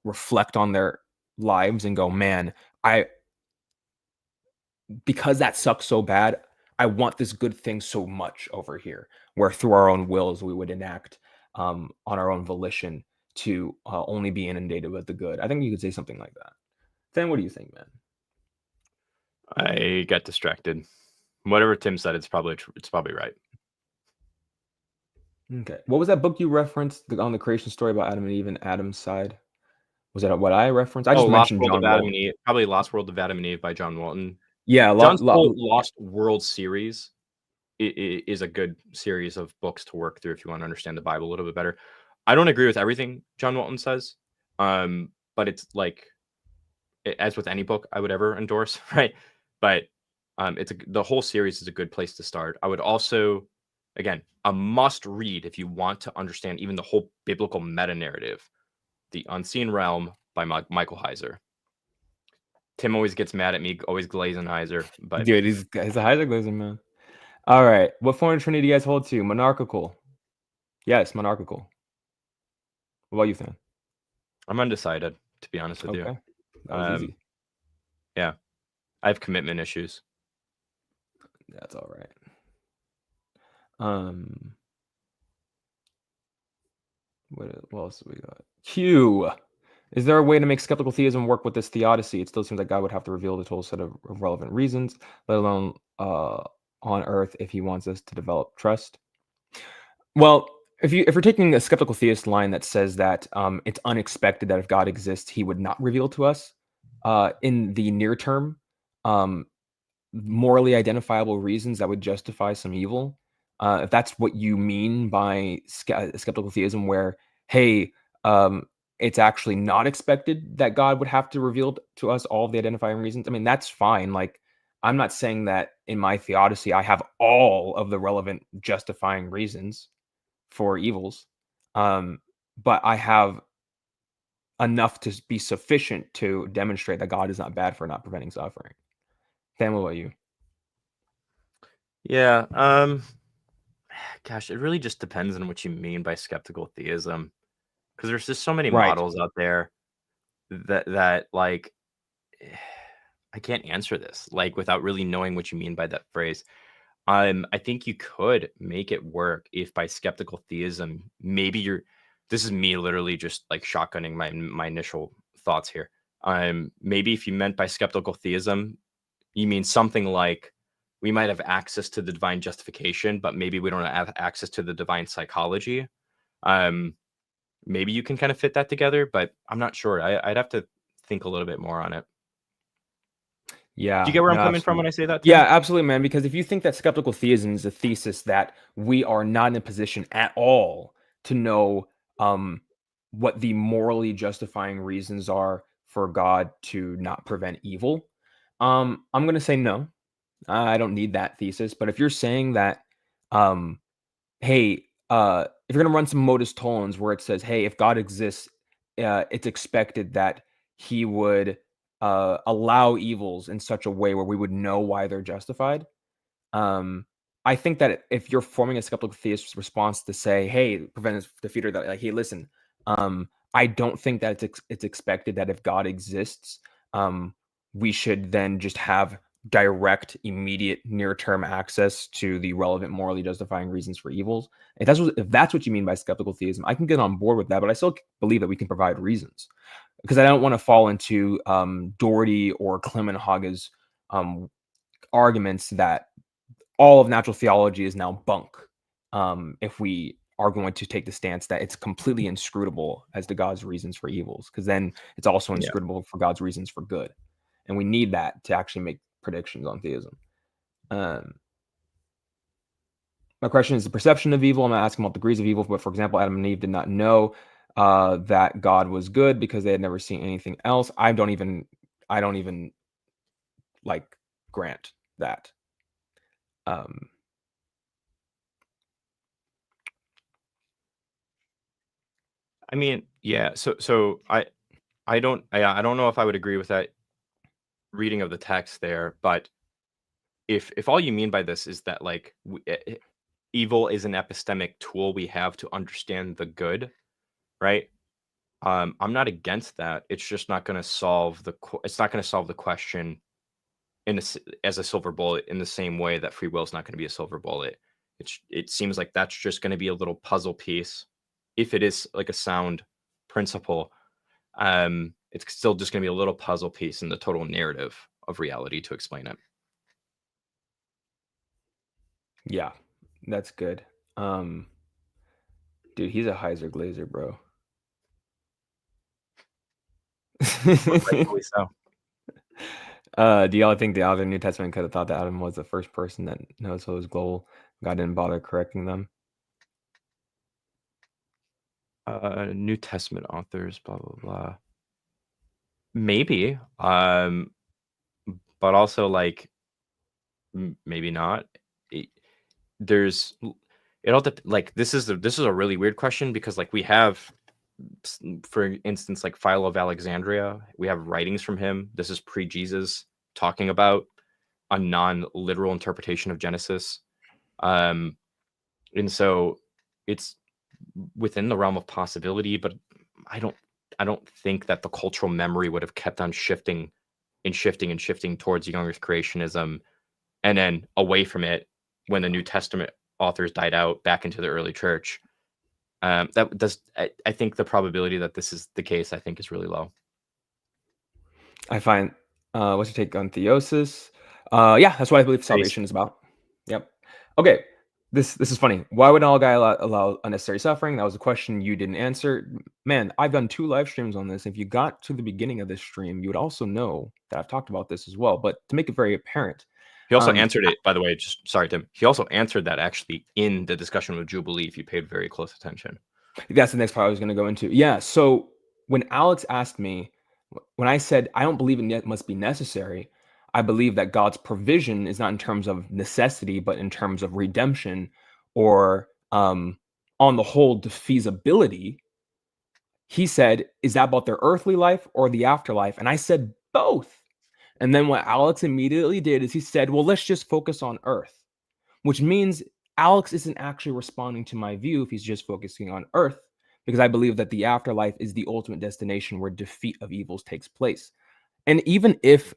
reflect on their lives and go, man, I because that sucks so bad, I want this good thing so much over here, where through our own wills we would enact, on our own volition, to only be inundated with the good. I think you could say something like that. Then what do you think, man? I got distracted. Whatever Tim said, it's probably right. Okay, what was that book you referenced on the creation story about Adam and Eve and Adam's side? Was that what I referenced? I just Lost mentioned World John of Adam Walton. and Eve. Probably Lost World of Adam and Eve by John Walton. Yeah, John's whole Lost World series is a good series of books to work through if you want to understand the Bible a little bit better. I don't agree with everything John Walton says, but it's like, as with any book I would ever endorse, right? But the whole series is a good place to start. I would also, again, a must read if you want to understand even the whole biblical meta narrative, The Unseen Realm by Michael Heiser. Tim always gets mad at me, always glazing Heiser, but dude, he's a Heiser glazer, man. All right, what form of Trinity do you guys hold to? Monarchical. Yes, monarchical. What about you, Sam? I'm undecided, to be honest with you. Okay, that was easy. Yeah, I have commitment issues. That's all right. What else do we got? Q. Is there a way to make skeptical theism work with this theodicy? It still seems like God would have to reveal the total set of relevant reasons, let alone on earth, if he wants us to develop trust. Well, if we're taking a skeptical theist line that says that it's unexpected that if God exists, he would not reveal to us in the near term morally identifiable reasons that would justify some evil. If that's what you mean by skeptical theism, where, hey, it's actually not expected that God would have to reveal to us all of the identifying reasons. I mean, that's fine. Like, I'm not saying that in my theodicy I have all of the relevant justifying reasons for evils, but I have enough to be sufficient to demonstrate that God is not bad for not preventing suffering. Sam, what about you? Yeah, gosh, it really just depends on what you mean by skeptical theism, because there's just so many models out there that like I can't answer this like without really knowing what you mean by that phrase. I think you could make it work if by skeptical theism, maybe this is me literally just like shotgunning my initial thoughts here. Maybe if you meant by skeptical theism, you mean something like we might have access to the divine justification, but maybe we don't have access to the divine psychology. Maybe you can kind of fit that together, but I'm not sure. I'd have to think a little bit more on it. Yeah. Do you get where I'm coming from when I say that, Tim? Yeah, absolutely, man. Because if you think that skeptical theism is a thesis that we are not in a position at all to know what the morally justifying reasons are for God to not prevent evil, I'm going to say no. I don't need that thesis. But if you're saying that, hey, if you're going to run some modus tollens where it says, hey, if God exists, it's expected that he would allow evils in such a way where we would know why they're justified. I think that if you're forming a skeptical theist response to say, hey, prevent defeater, that like, hey, listen, I don't think that it's expected that if God exists, we should then just have direct, immediate, near-term access to the relevant, morally justifying reasons for evils. If that's what you mean by skeptical theism, I can get on board with that, but I still believe that we can provide reasons, because I don't want to fall into Doherty or Clement Haga's arguments that all of natural theology is now bunk, if we are going to take the stance that it's completely inscrutable as to God's reasons for evils, because then it's also inscrutable for God's reasons for good. And we need that to actually make predictions on theism. My question is the perception of evil. I'm not asking about degrees of evil, but for example, Adam and Eve did not know that God was good because they had never seen anything else. I don't even like grant that. I mean, yeah. So I don't know if I would agree with that reading of the text there, but if all you mean by this is that like evil is an epistemic tool we have to understand the good, right? I'm not against that. It's just not going to solve it's not going to solve the question as a silver bullet in the same way that free will is not going to be a silver bullet. It seems like that's just going to be a little puzzle piece. If it is like a sound principle, it's still just going to be a little puzzle piece in the total narrative of reality to explain it. Yeah, that's good. Dude, he's a Heiser Glazer, bro. Rightfully so. Do y'all think the author of the New Testament could have thought that Adam was the first person that knows what was global? God didn't bother correcting them. New Testament authors, blah blah blah. Maybe, but also like maybe not. There's it all like this is a really weird question, because like we have, for instance, like Philo of Alexandria, we have writings from him. This is pre-Jesus, talking about a non-literal interpretation of Genesis, and so it's within the realm of possibility. But I don't think that the cultural memory would have kept on shifting towards young Earth creationism, and then away from it when the New Testament authors died out back into the early church. I think the probability that this is the case, I think, is really low. I find, what's your take on theosis? Yeah, that's what I believe salvation is about. Yep. Okay, this is funny. Why would all guy allow unnecessary suffering? That was a question you didn't answer. Man, I've done 2 live streams on this. If you got to the beginning of this stream, you would also know that I've talked about this as well. But to make it very apparent, he also answered it, by the way. Just sorry, Tim. He also answered that actually in the discussion with Jubilee, if you paid very close attention. That's the next part I was going to go into. Yeah. So when Alex asked me, when I said I don't believe it must be necessary, I believe that God's provision is not in terms of necessity, but in terms of redemption, or on the whole, defeasibility. He said, is that about their earthly life or the afterlife? And I said, both. And then what Alex immediately did is he said, well, let's just focus on earth, which means Alex isn't actually responding to my view if he's just focusing on earth, because I believe that the afterlife is the ultimate destination where defeat of evils takes place. And even if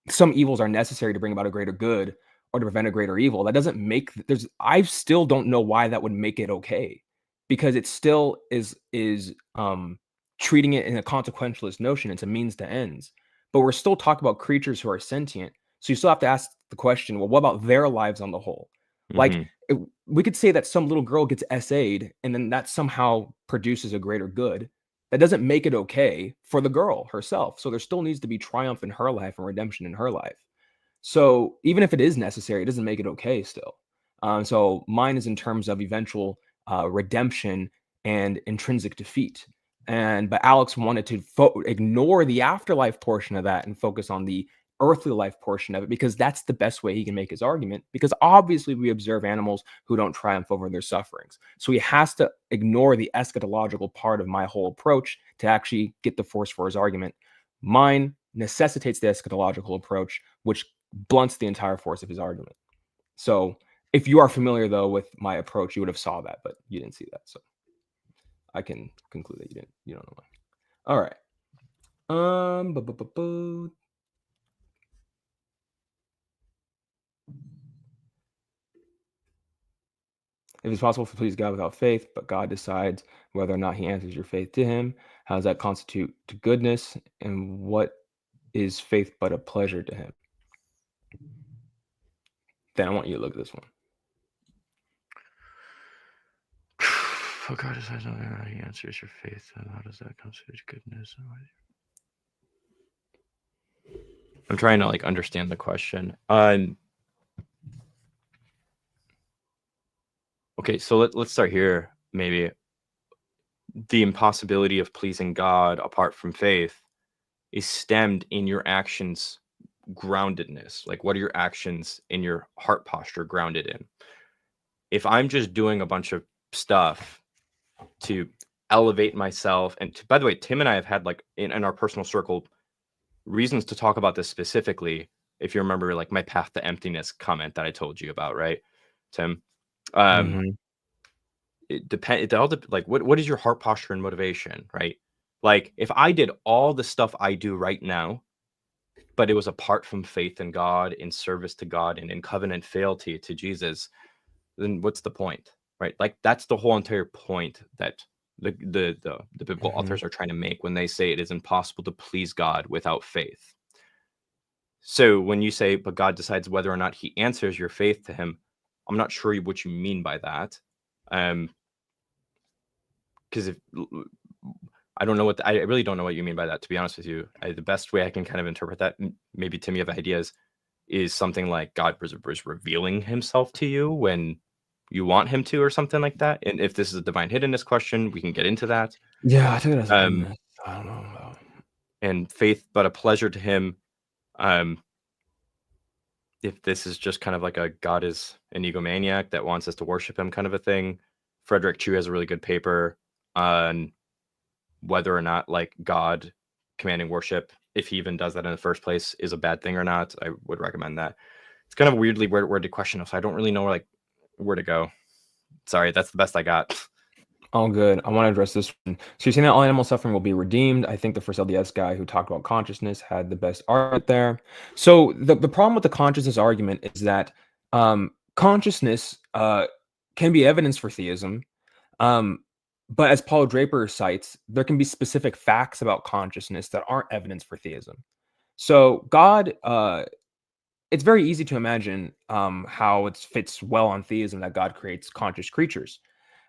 some evils are necessary to bring about a greater good or to prevent a greater evil, that doesn't make I still don't know why that would make it okay, because it still is treating it in a consequentialist notion. It's a means to ends, but we're still talking about creatures who are sentient. So you still have to ask the question, well, what about their lives on the whole? Like, we could say that some little girl gets SA'd and then that somehow produces a greater good. That doesn't make it okay for the girl herself. So there still needs to be triumph in her life and redemption in her life. So even if it is necessary, it doesn't make it okay still. So mine is in terms of eventual redemption and intrinsic defeat. But Alex wanted to ignore the afterlife portion of that and focus on the earthly life portion of it, because that's the best way he can make his argument, because obviously we observe animals who don't triumph over their sufferings. So he has to ignore the eschatological part of my whole approach to actually get the force for his argument. Mine necessitates the eschatological approach, which blunts the entire force of his argument. So if you are familiar though with my approach, you would have saw that, but you didn't see that. So I can conclude that you don't know why. All right. If it's possible to please God without faith, but God decides whether or not he answers your faith to him, how does that constitute to goodness? And what is faith but a pleasure to him? Then I want you to look at this one. Oh God, decides whether or not he answers your faith. And how does that constitute to goodness? I'm trying to like understand the question. Okay, so let's start here. Maybe the impossibility of pleasing God apart from faith is stemmed in your actions groundedness. Like, what are your actions in your heart posture grounded in? If I'm just doing a bunch of stuff to elevate myself, and by the way, Tim and I have had like in our personal circle reasons to talk about this specifically. If you remember, like my path to emptiness comment that I told you about, right, Tim? It depends. It all like what is your heart posture and motivation, right? Like if I did all the stuff I do right now, but it was apart from faith in God, in service to God, and in covenant fealty to Jesus, then what's the point, right? Like that's the whole entire point that the biblical authors are trying to make when they say it is impossible to please God without faith. So when you say, but God decides whether or not he answers your faith to him, I'm not sure what you mean by that. Because if I don't know what I really don't know what you mean by that, to be honest with you. The best way I can kind of interpret that, maybe Tim, you have ideas, is something like God was revealing himself to you when you want him to, or something like that. And if this is a divine hiddenness question, we can get into that. Yeah, I think that's I don't know. And faith, but a pleasure to him. If this is just kind of like a God is an egomaniac that wants us to worship him kind of a thing. Frederick Chu has a really good paper on whether or not like God commanding worship, if he even does that in the first place, is a bad thing or not. I would recommend that. It's kind of a weirdly worded question, so I don't really know where to go. Sorry, that's the best I got. All good. I want to address this one. So you're saying that all animal suffering will be redeemed. I think the first LDS guy who talked about consciousness had the best argument there. So the problem with the consciousness argument is that consciousness can be evidence for theism. But as Paul Draper cites, there can be specific facts about consciousness that aren't evidence for theism. So God, it's very easy to imagine how it fits well on theism that God creates conscious creatures.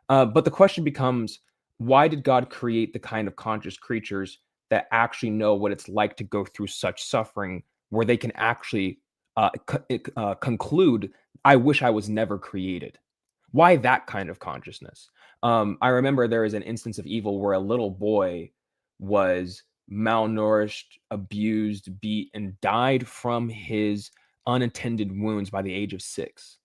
But the question becomes, why did God create the kind of conscious creatures that actually know what it's like to go through such suffering, where they can actually conclude, I wish I was never created? Why that kind of consciousness? I remember there is an instance of evil where a little boy was malnourished, abused, beat, and died from his unattended wounds by the age of 6.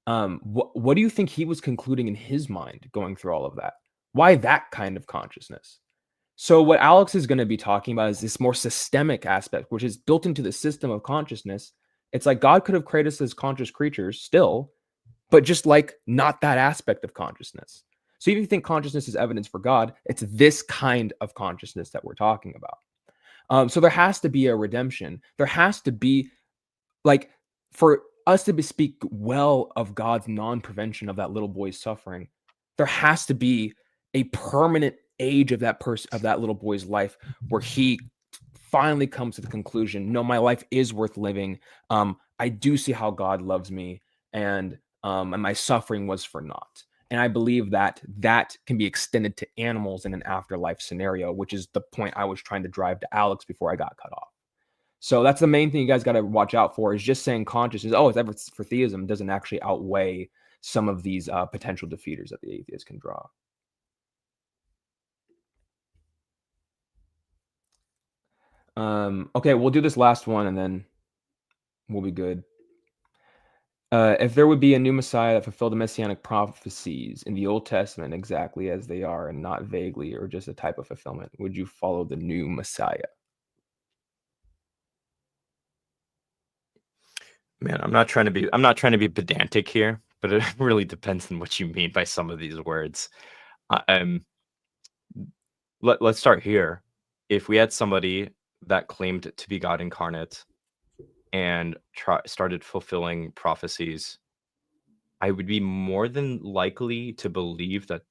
What do you think he was concluding in his mind going through all of that? Why that kind of consciousness? So what Alex is going to be talking about is this more systemic aspect, which is built into the system of consciousness. It's like God could have created us as conscious creatures still, but just like not that aspect of consciousness. So if you think consciousness is evidence for God, it's this kind of consciousness that we're talking about. So there has to be a redemption. There has to be, like, for us to speak well of God's non-prevention of that little boy's suffering, there has to be a permanent age of that person, of that little boy's life, where he finally comes to the conclusion, no, my life is worth living. I do see how God loves me, and my suffering was for naught. And I believe that that can be extended to animals in an afterlife scenario, which is the point I was trying to drive to Alex before I got cut off. So that's the main thing you guys got to watch out for, is just saying consciousness, oh, it's ever for theism, doesn't actually outweigh some of these potential defeaters that the atheist can draw. Okay, we'll do this last one and then we'll be good. If there would be a new Messiah that fulfilled the messianic prophecies in the Old Testament exactly as they are and not vaguely or just a type of fulfillment, would you follow the new Messiah? Man, I'm not trying to be pedantic here, but it really depends on what you mean by some of these words. Let's start here. If we had somebody that claimed to be God incarnate and started fulfilling prophecies I would be more than likely to believe that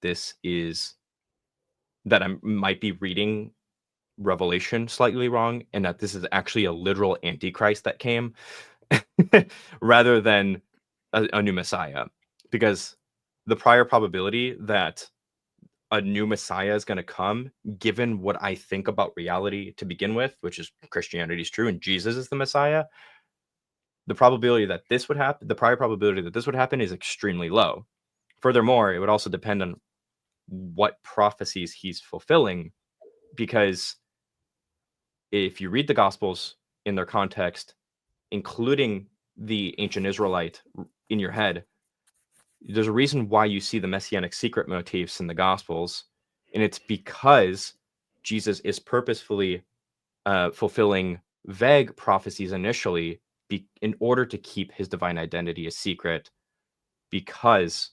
that I might be reading Revelation slightly wrong, and that this is actually a literal Antichrist that came rather than a new Messiah. Because the prior probability that a new Messiah is going to come, given what I think about reality to begin with, which is Christianity is true and Jesus is the Messiah, the probability that this would happen, the prior probability that this would happen is extremely low. Furthermore, it would also depend on what prophecies he's fulfilling, because if you read the Gospels in their context, including the ancient Israelite in your head, there's a reason why you see the messianic secret motifs in the Gospels, and it's because Jesus is purposefully fulfilling vague prophecies initially in order to keep his divine identity a secret, because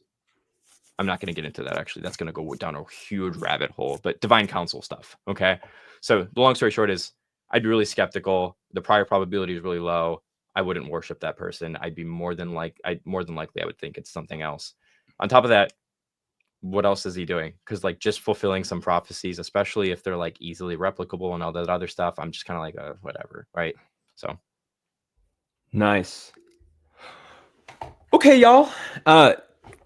I'm not going to get into that, actually. That's going to go down a huge rabbit hole, but divine counsel stuff, okay? So the long story short is I'd be really skeptical. The prior probability is really low. I wouldn't worship that person. I'd be more than likely, I would think it's something else. On top of that, what else is he doing? Because like just fulfilling some prophecies, especially if they're like easily replicable and all that other stuff, I'm just kind of like, whatever, right? So Nice. Okay, y'all.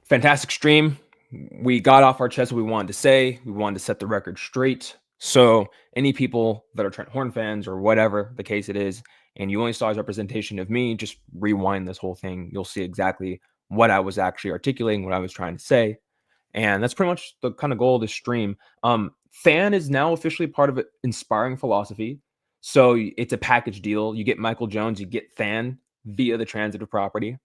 Fantastic stream. We got off our chest what we wanted to say. We wanted to set the record straight. So any people that are Trent Horn fans or whatever the case it is, and you only saw his representation of me, just rewind this whole thing. You'll see exactly what I was actually articulating, what I was trying to say. And that's pretty much the kind of goal of this stream. Fan is now officially part of Inspiring Philosophy. So it's a package deal. You get Michael Jones, you get Fan via the transitive property.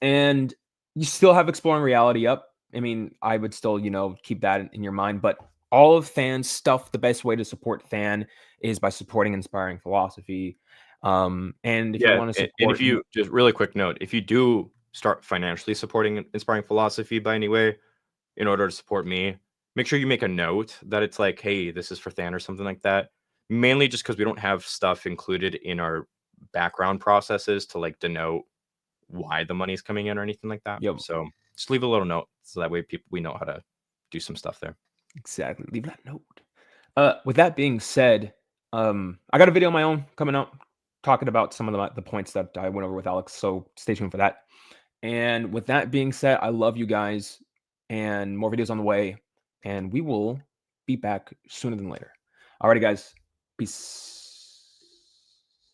And you still have Exploring Reality up. I mean, I would still, keep that in your mind. But all of Fan's stuff, the best way to support Fan is by supporting Inspiring Philosophy. And if you want to support... And if you, just really quick note, if you do start financially supporting Inspiring Philosophy by any way, in order to support me, make sure you make a note that it's like, hey, this is for Than or something like that. Mainly just because we don't have stuff included in our background processes to like denote why the money's coming in or anything like that. Yep. So just leave a little note so that way we know how to do some stuff there. Exactly. Leave that note. With that being said, I got a video of my own coming out talking about some of the points that I went over with Alex. So stay tuned for that. And with that being said, I love you guys, and more videos on the way, and we will be back sooner than later. Alrighty, guys. Peace.